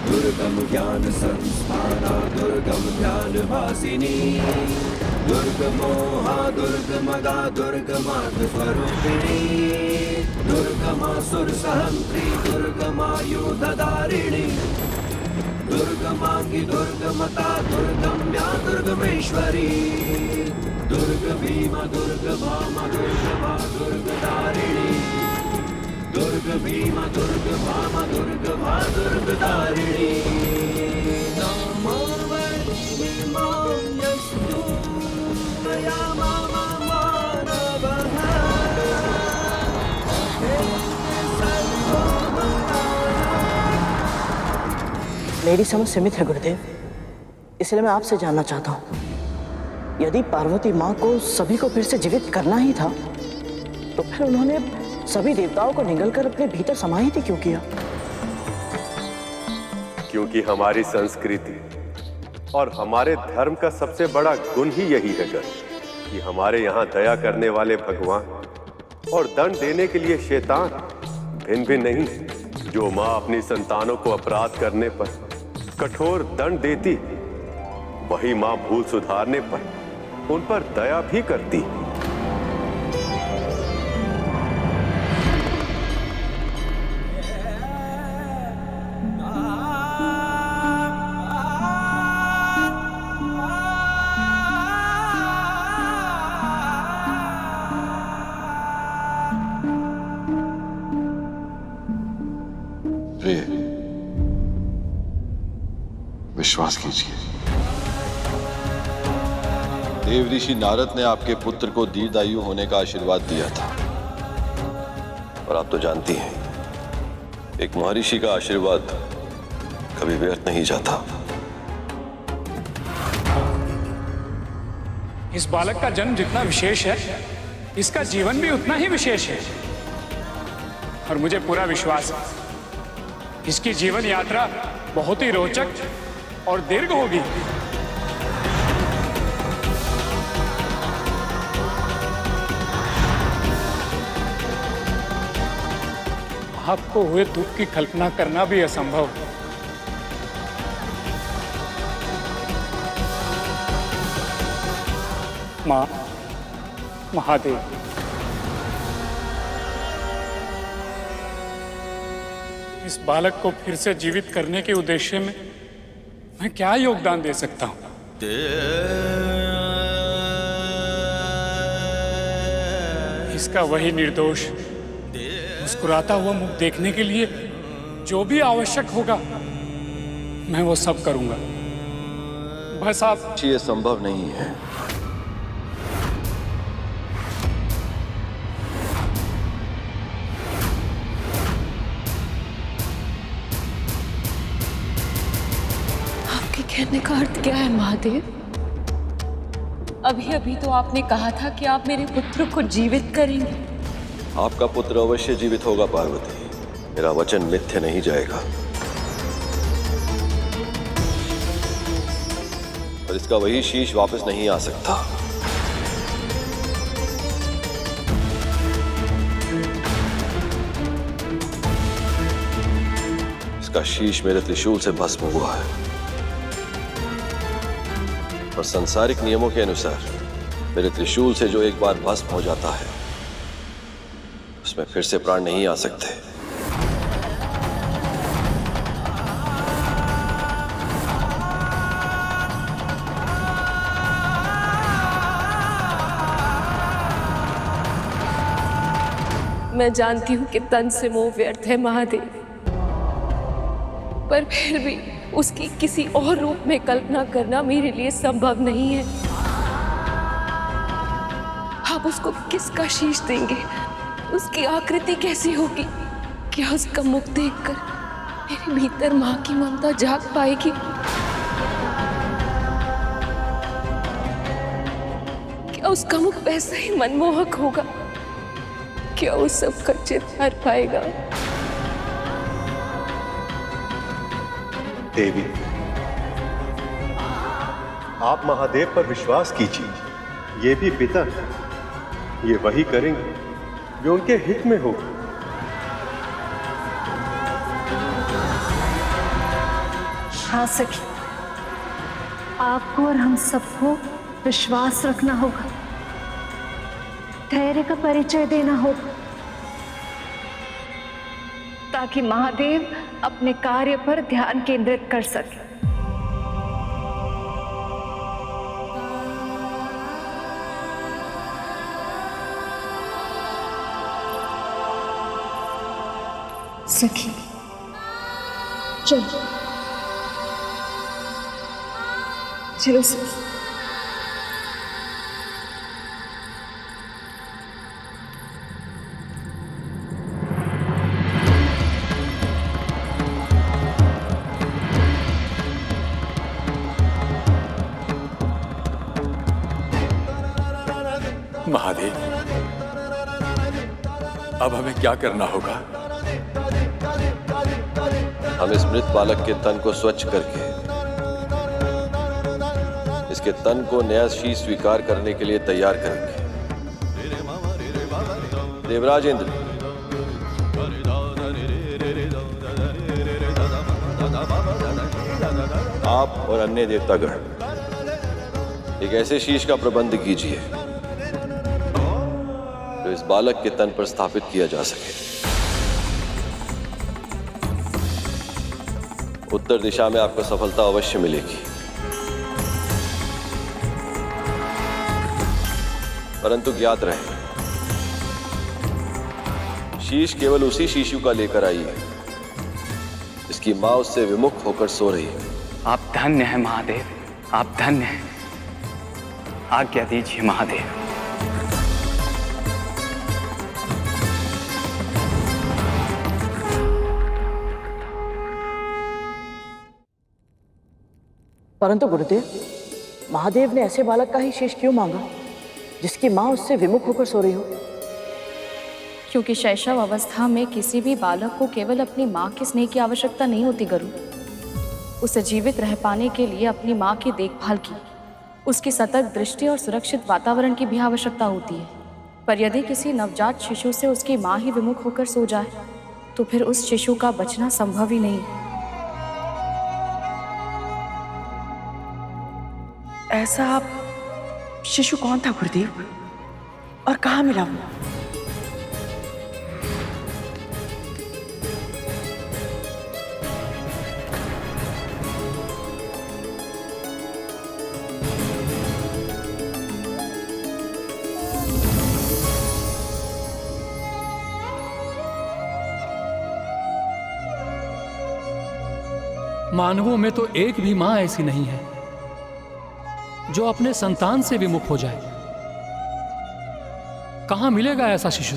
दुर्गम ज्ञान संस्थाना दुर्गम ध्यान वासिनी, दुर्गमोहा दुर्गमदा दुर्गमार्ग स्वरूपिणी, दुर्गमा सुरसहंत्री दुर्गमायुधधारिणी, दुर्गमांगी दुर्गमता दुर्गम्या दुर्गमेश्वरी, दुर्ग भीमा दुर्गभामा दुर्गभा दुर्गधारिणी, दुर्ग भीमा दुर्गभामा दुर्गभा दुर्गधारिणी, नमो वैष्णवास्तु मया मामा मानवः, मेरी समझ सीमित है गुरुदेव, इसलिए मैं आपसे जानना चाहता हूँ, यदि पार्वती माँ को सभी को फिर से जीवित करना ही था, तो फिर उन्होंने सभी देवताओं को निगलकर अपने भीतर समाहित ही क्यों किया? क्योंकि हमारी संस्कृति और हमारे धर्म का सबसे बड़ा गुण ही यही है कि हमारे यहाँ दया करने वाले भगवान और दंड देने के लिए शैतान भिन्न भिन्न नहीं। जो माँ अपनी संतानों को अपराध करने पर कठोर दंड देती, वही माँ भूल सुधारने पर उन पर दया भी करती। प्रिय, विश्वास कीजिए, देव ऋषि नारद ने आपके पुत्र को दीर्घायु होने का आशीर्वाद दिया था। और आप तो जानती हैं, एक महर्षि का आशीर्वाद कभी व्यर्थ नहीं जाता। इस बालक का जन्म जितना विशेष है, इसका जीवन भी उतना ही विशेष है। और मुझे पूरा विश्वास है, इसकी जीवन यात्रा बहुत ही रोचक और दीर्घ होगी। आपको हुए दुख की कल्पना करना भी असंभव है। मां, महादेव, इस बालक को फिर से जीवित करने के उद्देश्य में मैं क्या योगदान दे सकता हूं? इसका वही निर्दोष मुस्कुराता हुआ मुख देखने के लिए जो भी आवश्यक होगा मैं वो सब करूंगा। बस आप। ये संभव नहीं है। आपके कहने का अर्थ क्या है महादेव? अभी अभी तो आपने कहा था कि आप मेरे पुत्र को जीवित करेंगे। आपका पुत्र अवश्य जीवित होगा पार्वती, मेरा वचन मिथ्य नहीं जाएगा। और इसका वही शीश वापस नहीं आ सकता। इसका शीश मेरे त्रिशूल से भस्म हुआ है। और सांसारिक नियमों के अनुसार मेरे त्रिशूल से जो एक बार भस्म हो जाता है, उसमें फिर से प्राण नहीं आ सकते। मैं जानती हूं कि तन से मोह व्यर्थ है महादेव, पर फिर भी उसकी किसी और रूप में कल्पना करना मेरे लिए संभव नहीं है। आप उसको किसका शीश देंगे? उसकी आकृति कैसी होगी? क्या उसका मुख देखकर मेरे भीतर मां की ममता जाग पाएगी? क्या उसका मुख वैसा ही मनमोहक होगा? क्या उस सब का चित हर पाएगा? देवी, आप महादेव पर विश्वास कीजिए। ये भी पिता, ये वही करेंगे जो उनके हित में होगा। हाँ सखी, आपको और हम सबको विश्वास रखना होगा, धैर्य का परिचय देना होगा, ताकि महादेव अपने कार्य पर ध्यान केंद्रित कर सके। सखी, चलो चलो सखी। महादेव, अब हमें क्या करना होगा? हम इस मृत बालक के तन को स्वच्छ करके इसके तन को नया शीश स्वीकार करने के लिए तैयार करेंगे। देवराज इंद्र, आप और अन्य देवतागण एक ऐसे शीश का प्रबंध कीजिए जो इस बालक के तन पर स्थापित किया जा सके। उत्तर दिशा में आपको सफलता अवश्य मिलेगी, परंतु ज्ञात रहे शीश केवल उसी शिशु का लेकर आइए जिसकी मां उससे विमुख होकर सो रही है। आप धन्य हैं महादेव, आप धन्य हैं। आज्ञा दीजिए महादेव। परंतु गुरुदेव, महादेव ने ऐसे बालक का ही शेष क्यों मांगा जिसकी मां उससे विमुख होकर सो रही हो? क्योंकि शैशव अवस्था में किसी भी बालक को केवल अपनी माँ के स्नेह की आवश्यकता नहीं होती गुरु। उसे जीवित रह पाने के लिए अपनी माँ की देखभाल की, उसकी सतर्क दृष्टि और सुरक्षित वातावरण की भी आवश्यकता होती है। पर यदि किसी नवजात शिशु से उसकी माँ ही विमुख होकर सो जाए तो फिर उस शिशु का बचना संभव ही नहीं। ऐसा शिशु कौन था गुरुदेव, और कहाँ मिला वो? मानवों में तो एक भी मां ऐसी नहीं है जो अपने संतान से विमुख हो जाए। कहां मिलेगा ऐसा शिशु?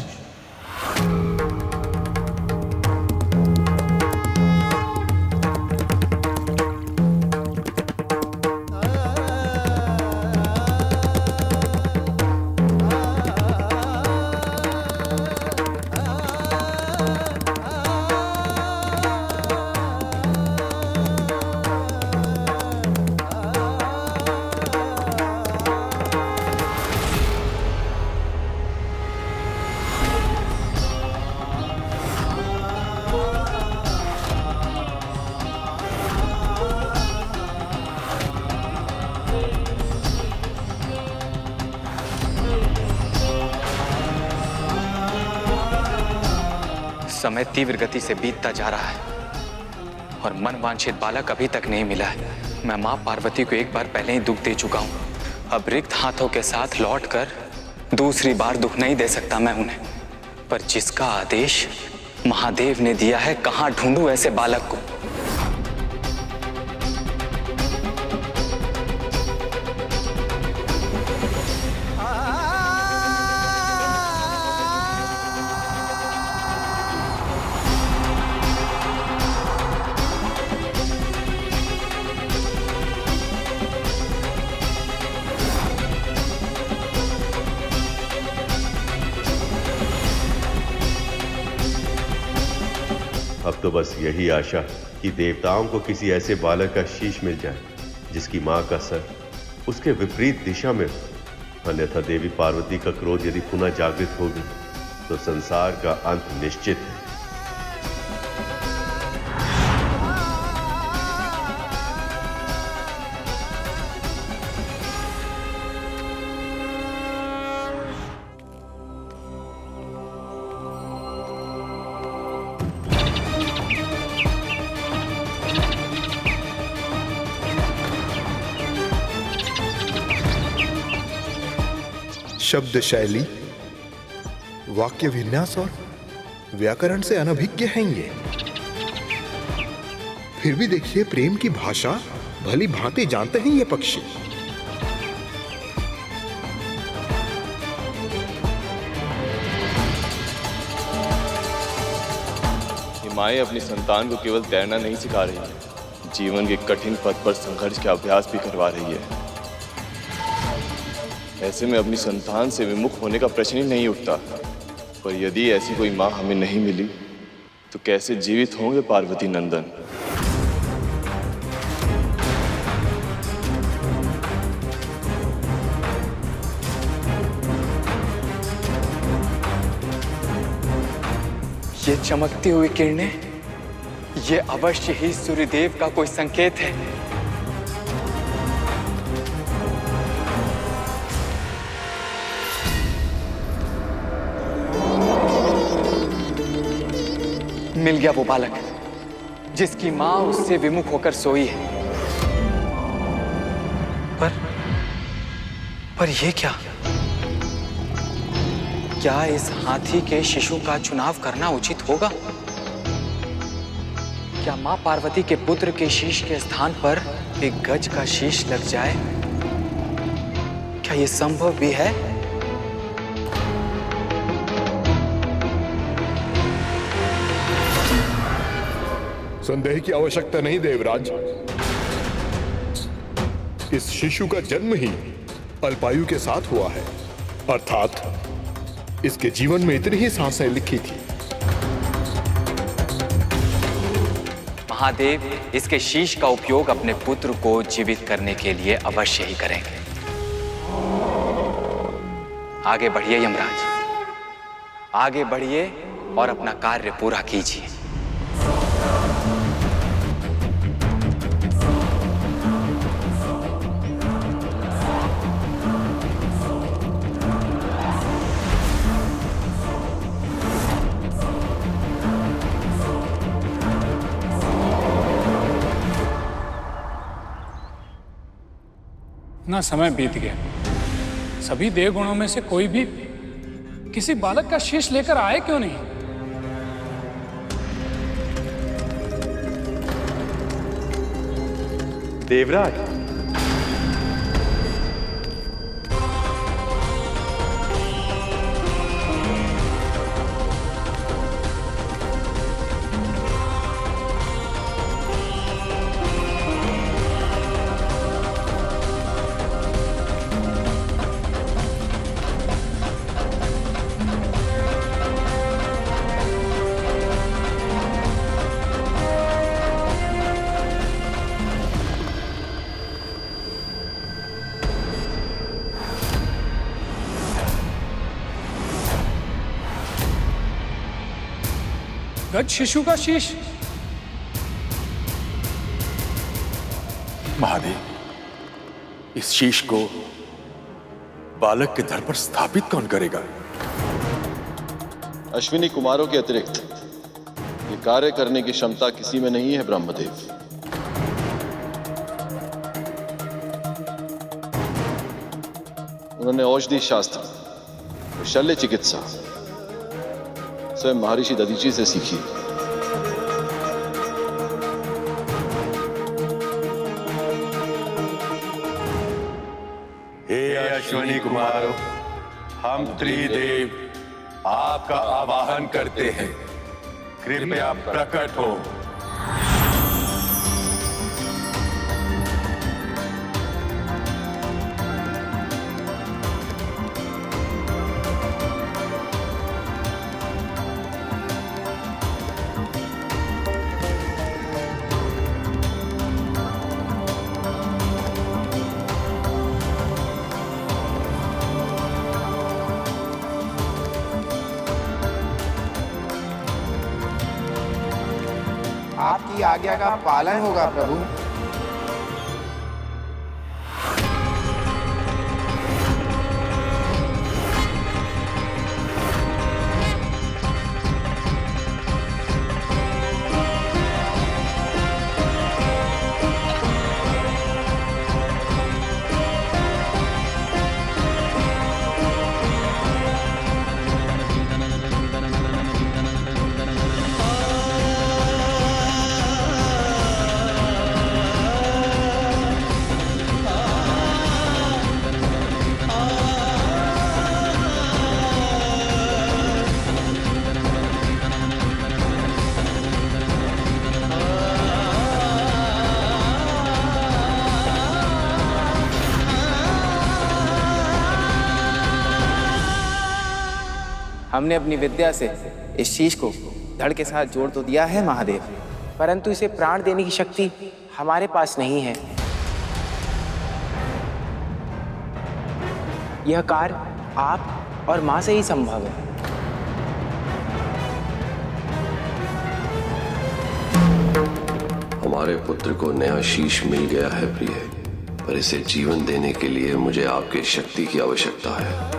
समय तीव्र गति से बीतता जा रहा है और मनवांछित बालक अभी तक नहीं मिला है। मैं मां पार्वती को एक बार पहले ही दुख दे चुका हूं। अब रिक्त हाथों के साथ लौटकर दूसरी बार दुख नहीं दे सकता मैं उन्हें। पर जिसका आदेश महादेव ने दिया है, कहां ढूंढूं ऐसे बालक को? अब तो बस यही आशा कि देवताओं को किसी ऐसे बालक का शीश मिल जाए जिसकी मां का सर उसके विपरीत दिशा में हो। अन्यथा देवी पार्वती का क्रोध यदि पुनः जागृत होगी तो संसार का अंत निश्चित है। शब्द शैली, वाक्य विन्यास और व्याकरण से अनभिज्ञ हैं ये। फिर भी देखिए प्रेम की भाषा भली भांति जानते हैं ये पक्षी। माएं अपनी संतान को केवल तैरना नहीं सिखा रही है, जीवन के कठिन पथ पर संघर्ष का अभ्यास भी करवा रही है। ऐसे में अपनी संतान से विमुख होने का प्रश्न ही नहीं उठता। पर यदि ऐसी कोई मां हमें नहीं मिली तो कैसे जीवित होंगे पार्वती नंदन? ये चमकती हुई किरणें, ये अवश्य ही सूर्यदेव का कोई संकेत है। मिल गया वो बालक जिसकी मां उससे विमुख होकर सोई है। पर ये क्या इस हाथी के शिशु का चुनाव करना उचित होगा? क्या मां पार्वती के पुत्र के शीश के स्थान पर एक गज का शीश लग जाए? क्या यह संभव भी है? संदेह की आवश्यकता नहीं देवराज। इस शिशु का जन्म ही अल्पायु के साथ हुआ है, अर्थात इसके जीवन में इतनी ही सांसें लिखी थी। महादेव इसके शीश का उपयोग अपने पुत्र को जीवित करने के लिए अवश्य ही करेंगे। आगे बढ़िए यमराज, आगे बढ़िए और अपना कार्य पूरा कीजिए। ना समय बीत गया, सभी देवगुणों में से कोई भी किसी बालक का शीश लेकर आए क्यों नहीं? देवराज, गज शिशु का शीश? महादेव, इस शीश को बालक के धड़ पर स्थापित कौन करेगा? अश्विनी कुमारों के अतिरिक्त ये कार्य करने की क्षमता किसी में नहीं है ब्रह्मदेव। उन्होंने औषधि शास्त्र, शल्य चिकित्सा स्वयं महर्षि दधीची से सीखी। हे अश्विनी कुमारों, हम त्रिदेव आपका आवाहन करते हैं, कृपया प्रकट हो। आपकी आज्ञा का पालन होगा प्रभु। हमने अपनी विद्या से इस शीश को धड़ के साथ जोड़ तो दिया है महादेव, परंतु इसे प्राण देने की शक्ति हमारे पास नहीं है। यह कार्य आप और मां से ही संभव है। हमारे पुत्र को नया शीश मिल गया है प्रिय, पर इसे जीवन देने के लिए मुझे आपके शक्ति की आवश्यकता है।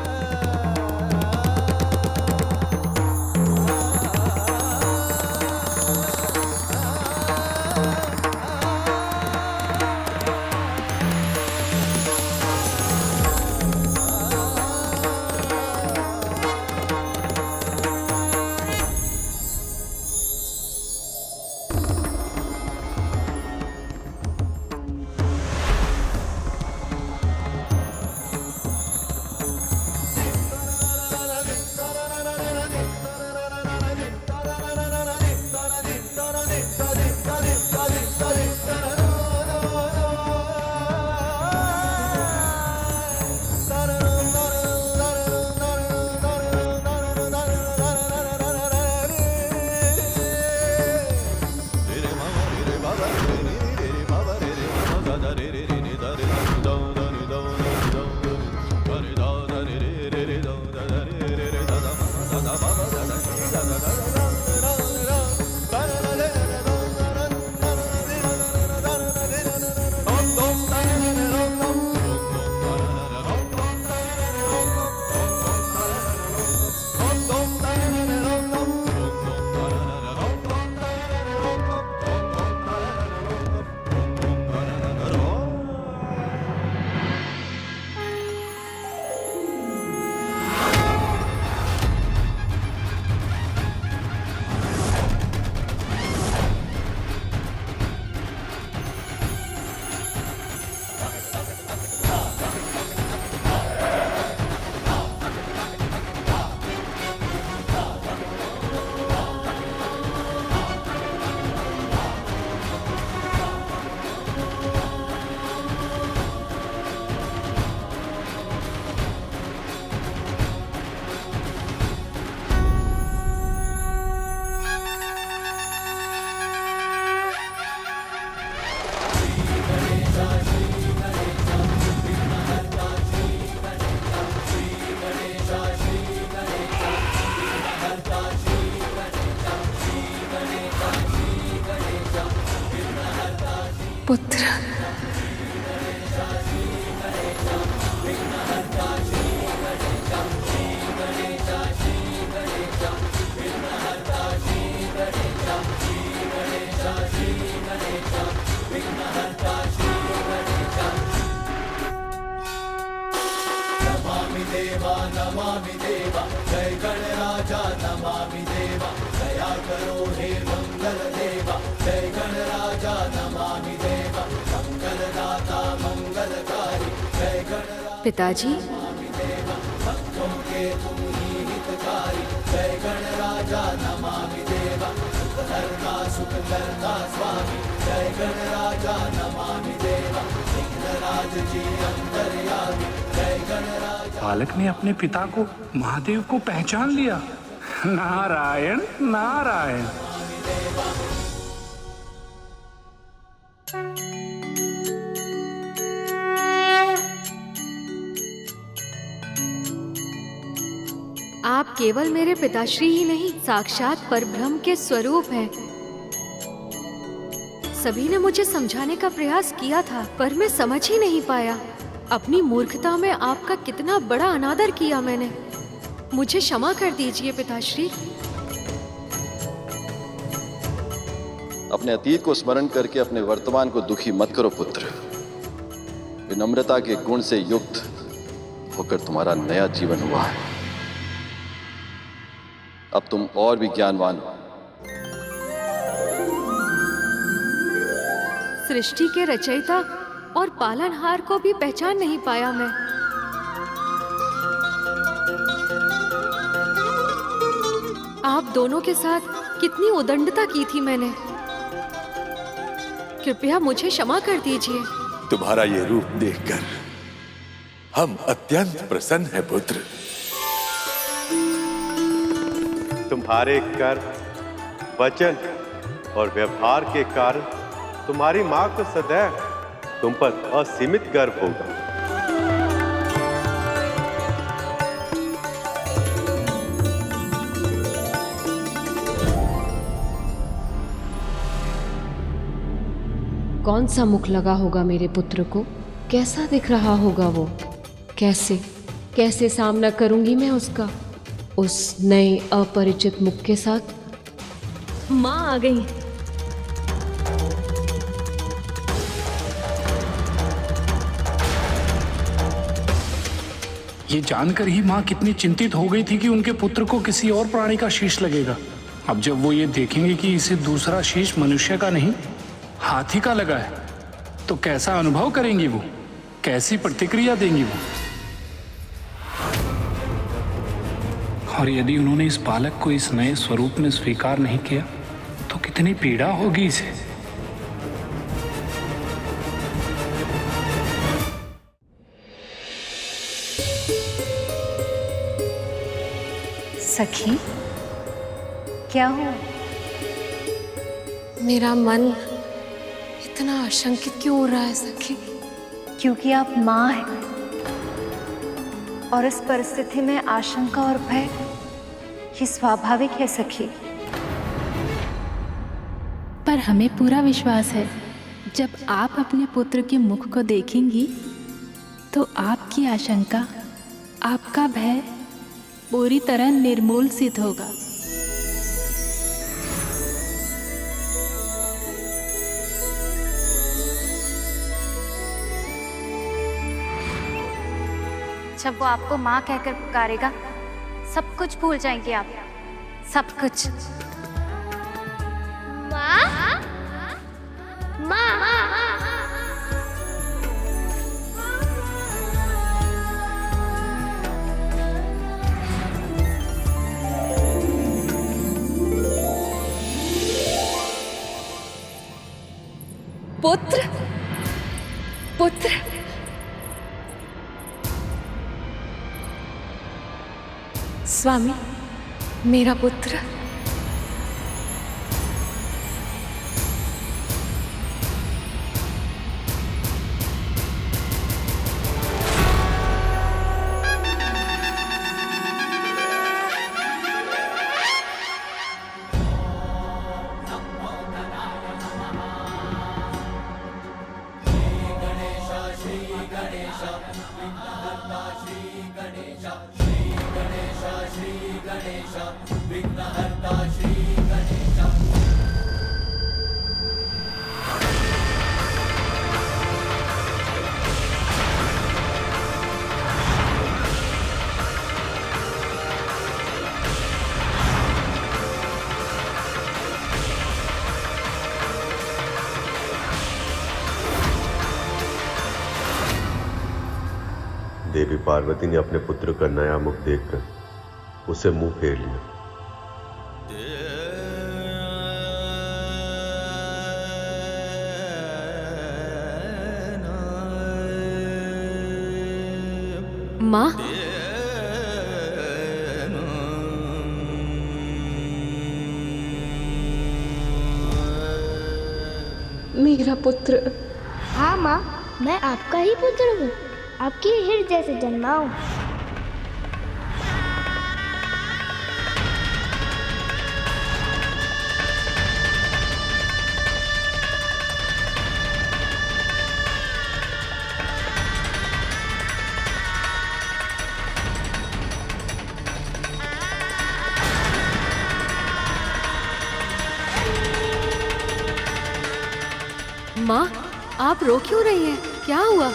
नमामि देवा नमामि देवा, जय गणराजा नमामि देवा, दया करो हे मंगल देवा, जय गणराजा नमामि देवा, मंगलदाता मंगलकारी, जय गणराजा पिताजी, नमामि देवा, भक्तों के तुम ही हितकारी, जय गणराजा नमामि देवा, सुख करता स्वामी, जय गणराजा नमामि देवा, विघ्नराज जी अंतर्यामी, जय गणराजा। बालक ने अपने पिता को महादेव को पहचान लिया। नारायण नारायण। आप केवल मेरे पिताश्री ही नहीं, साक्षात परब्रह्म के स्वरूप हैं। सभी ने मुझे समझाने का प्रयास किया था, पर मैं समझ ही नहीं पाया। अपनी मूर्खता में आपका कितना बड़ा अनादर किया मैंने। मुझे क्षमा कर दीजिए पिताश्री। अपने अतीत को स्मरण करके अपने वर्तमान को दुखी मत करो पुत्र। विनम्रता के गुण से युक्त होकर तुम्हारा नया जीवन हुआ है। अब तुम और भी ज्ञानवान हो। सृष्टि के रचयिता और पालनहार को भी पहचान नहीं पाया मैं। आप दोनों के साथ कितनी उदंडता की थी मैंने। कृपया मुझे क्षमा कर दीजिए। तुम्हारा ये रूप देखकर हम अत्यंत प्रसन्न हैं पुत्र। तुम्हारे कर्म, वचन और व्यवहार के कारण तुम्हारी मां को सदैव तुम पर असीमित गर्व होगा। कौन सा मुख लगा होगा मेरे पुत्र को? कैसा दिख रहा होगा वो? कैसे सामना करूंगी मैं उसका, उस नए अपरिचित मुख के साथ? माँ आ गई। ये जानकर ही माँ कितनी चिंतित हो गई थी कि उनके पुत्र को किसी और प्राणी का शीश लगेगा। अब जब वो ये देखेंगे कि इसे दूसरा शीश मनुष्य का नहीं हाथी का लगा है, तो कैसा अनुभव करेंगी वो, कैसी प्रतिक्रिया देंगी वो। और यदि उन्होंने इस बालक को इस नए स्वरूप में स्वीकार नहीं किया तो कितनी पीड़ा होगी इसे। सखी, क्या हुआ? मेरा मन इतना आशंकित क्यों हो रहा है सखी? क्योंकि आप माँ हैं और इस परिस्थिति में आशंका और भय ये स्वाभाविक है सखी। पर हमें पूरा विश्वास है, जब आप अपने पुत्र के मुख को देखेंगी तो आपकी आशंका, आपका भय पूरी तरह निर्मूल सिद्ध होगा। जब वो आपको माँ कहकर पुकारेगा, सब कुछ भूल जाएंगे आप, सब कुछ। माँ, माँ, पुत्र, पुत्र, स्वामी, मेरा पुत्र। देवी पार्वती ने अपने पुत्र का नया मुख देखकर उसे मुंह फेर लिया। माँ, मेरा पुत्र। हाँ माँ, मैं आपका ही पुत्र हूँ, आपके हृदय से जन्मा हूँ। माँ, आप रो क्यों रही हैं? क्या हुआ?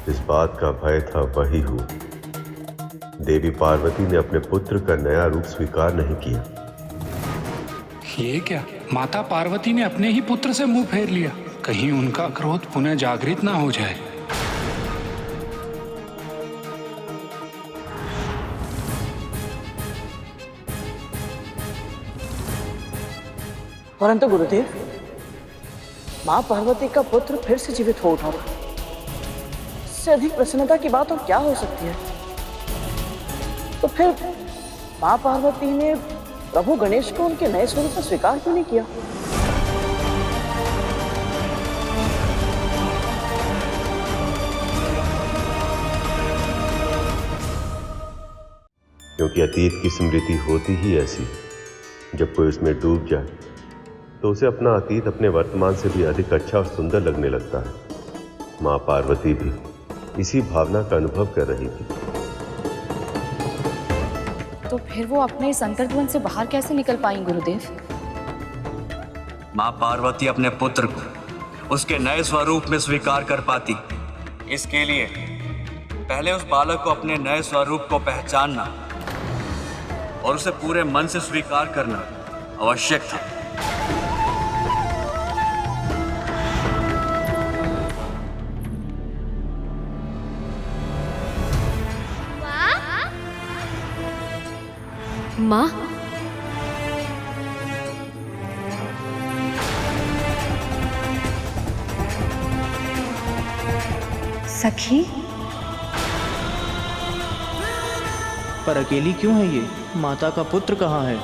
इस बात का भय था वही हूँ। देवी पार्वती ने अपने पुत्र का नया रूप स्वीकार नहीं किया। ये क्या? माता पार्वती ने अपने ही पुत्र से मुंह फेर लिया। कहीं उनका क्रोध पुनः जागृत ना हो जाए। परंतु गुरुदेव, माँ पार्वती का पुत्र फिर से जीवित हो उठा। इससे अधिक प्रसन्नता की बात और क्या हो सकती है? तो फिर माँ पार्वती ने प्रभु गणेश को उनके नए स्वरूप में स्वीकार क्यों नहीं किया? क्योंकि अतीत की स्मृति होती ही ऐसी, जब कोई उसमें डूब जाए तो उसे अपना अतीत अपने वर्तमान से भी अधिक अच्छा और सुंदर लगने लगता है। माँ पार्वती भी इसी भावना का अनुभव कर रही थी। तो फिर वो अपने इस अंतर्द्वंद से बाहर कैसे निकल पाई गुरुदेव? माँ पार्वती अपने पुत्र को उसके नए स्वरूप में स्वीकार कर पाती, इसके लिए पहले उस बालक को अपने नए स्वरूप को पहचानना और उसे पूरे मन से स्वीकार करना आवश्यक था। माँ, सखी, पर अकेली क्यों है ये? माता का पुत्र कहाँ है?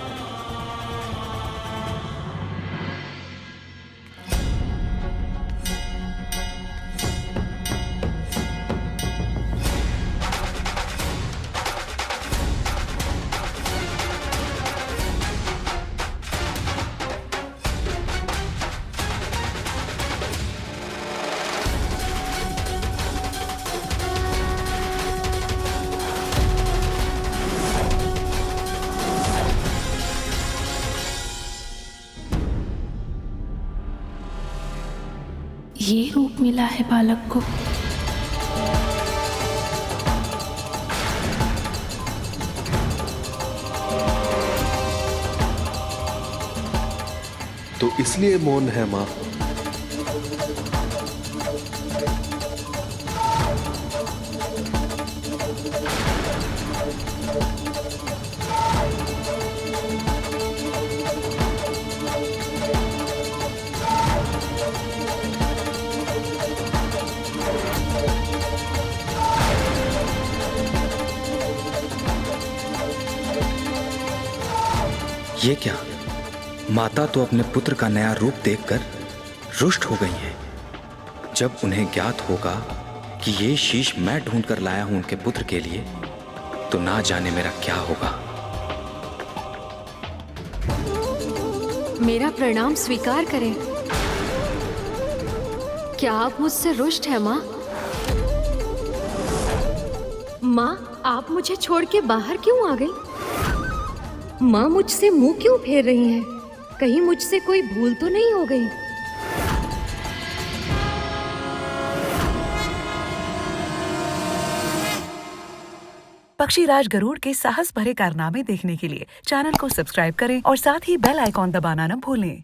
ये रूप मिला है बालक को। तो इसलिए मौन है माँ। ये क्या? माता तो अपने पुत्र का नया रूप देखकर रुष्ट हो गई हैं। जब उन्हें ज्ञात होगा कि ये शीश मैं ढूंढ कर लाया हूं उनके पुत्र के लिए, तो ना जाने मेरा क्या होगा। मेरा प्रणाम स्वीकार करें। क्या आप मुझसे रुष्ट हैं माँ? माँ, आप मुझे छोड़ के बाहर क्यों आ गई? माँ मुझसे मुंह क्यों फेर रही हैं? कहीं मुझसे कोई भूल तो नहीं हो गई? पक्षीराज गरुड़ के साहस भरे कारनामे देखने के लिए चैनल को सब्सक्राइब करें और साथ ही बेल आइकॉन दबाना न भूलें।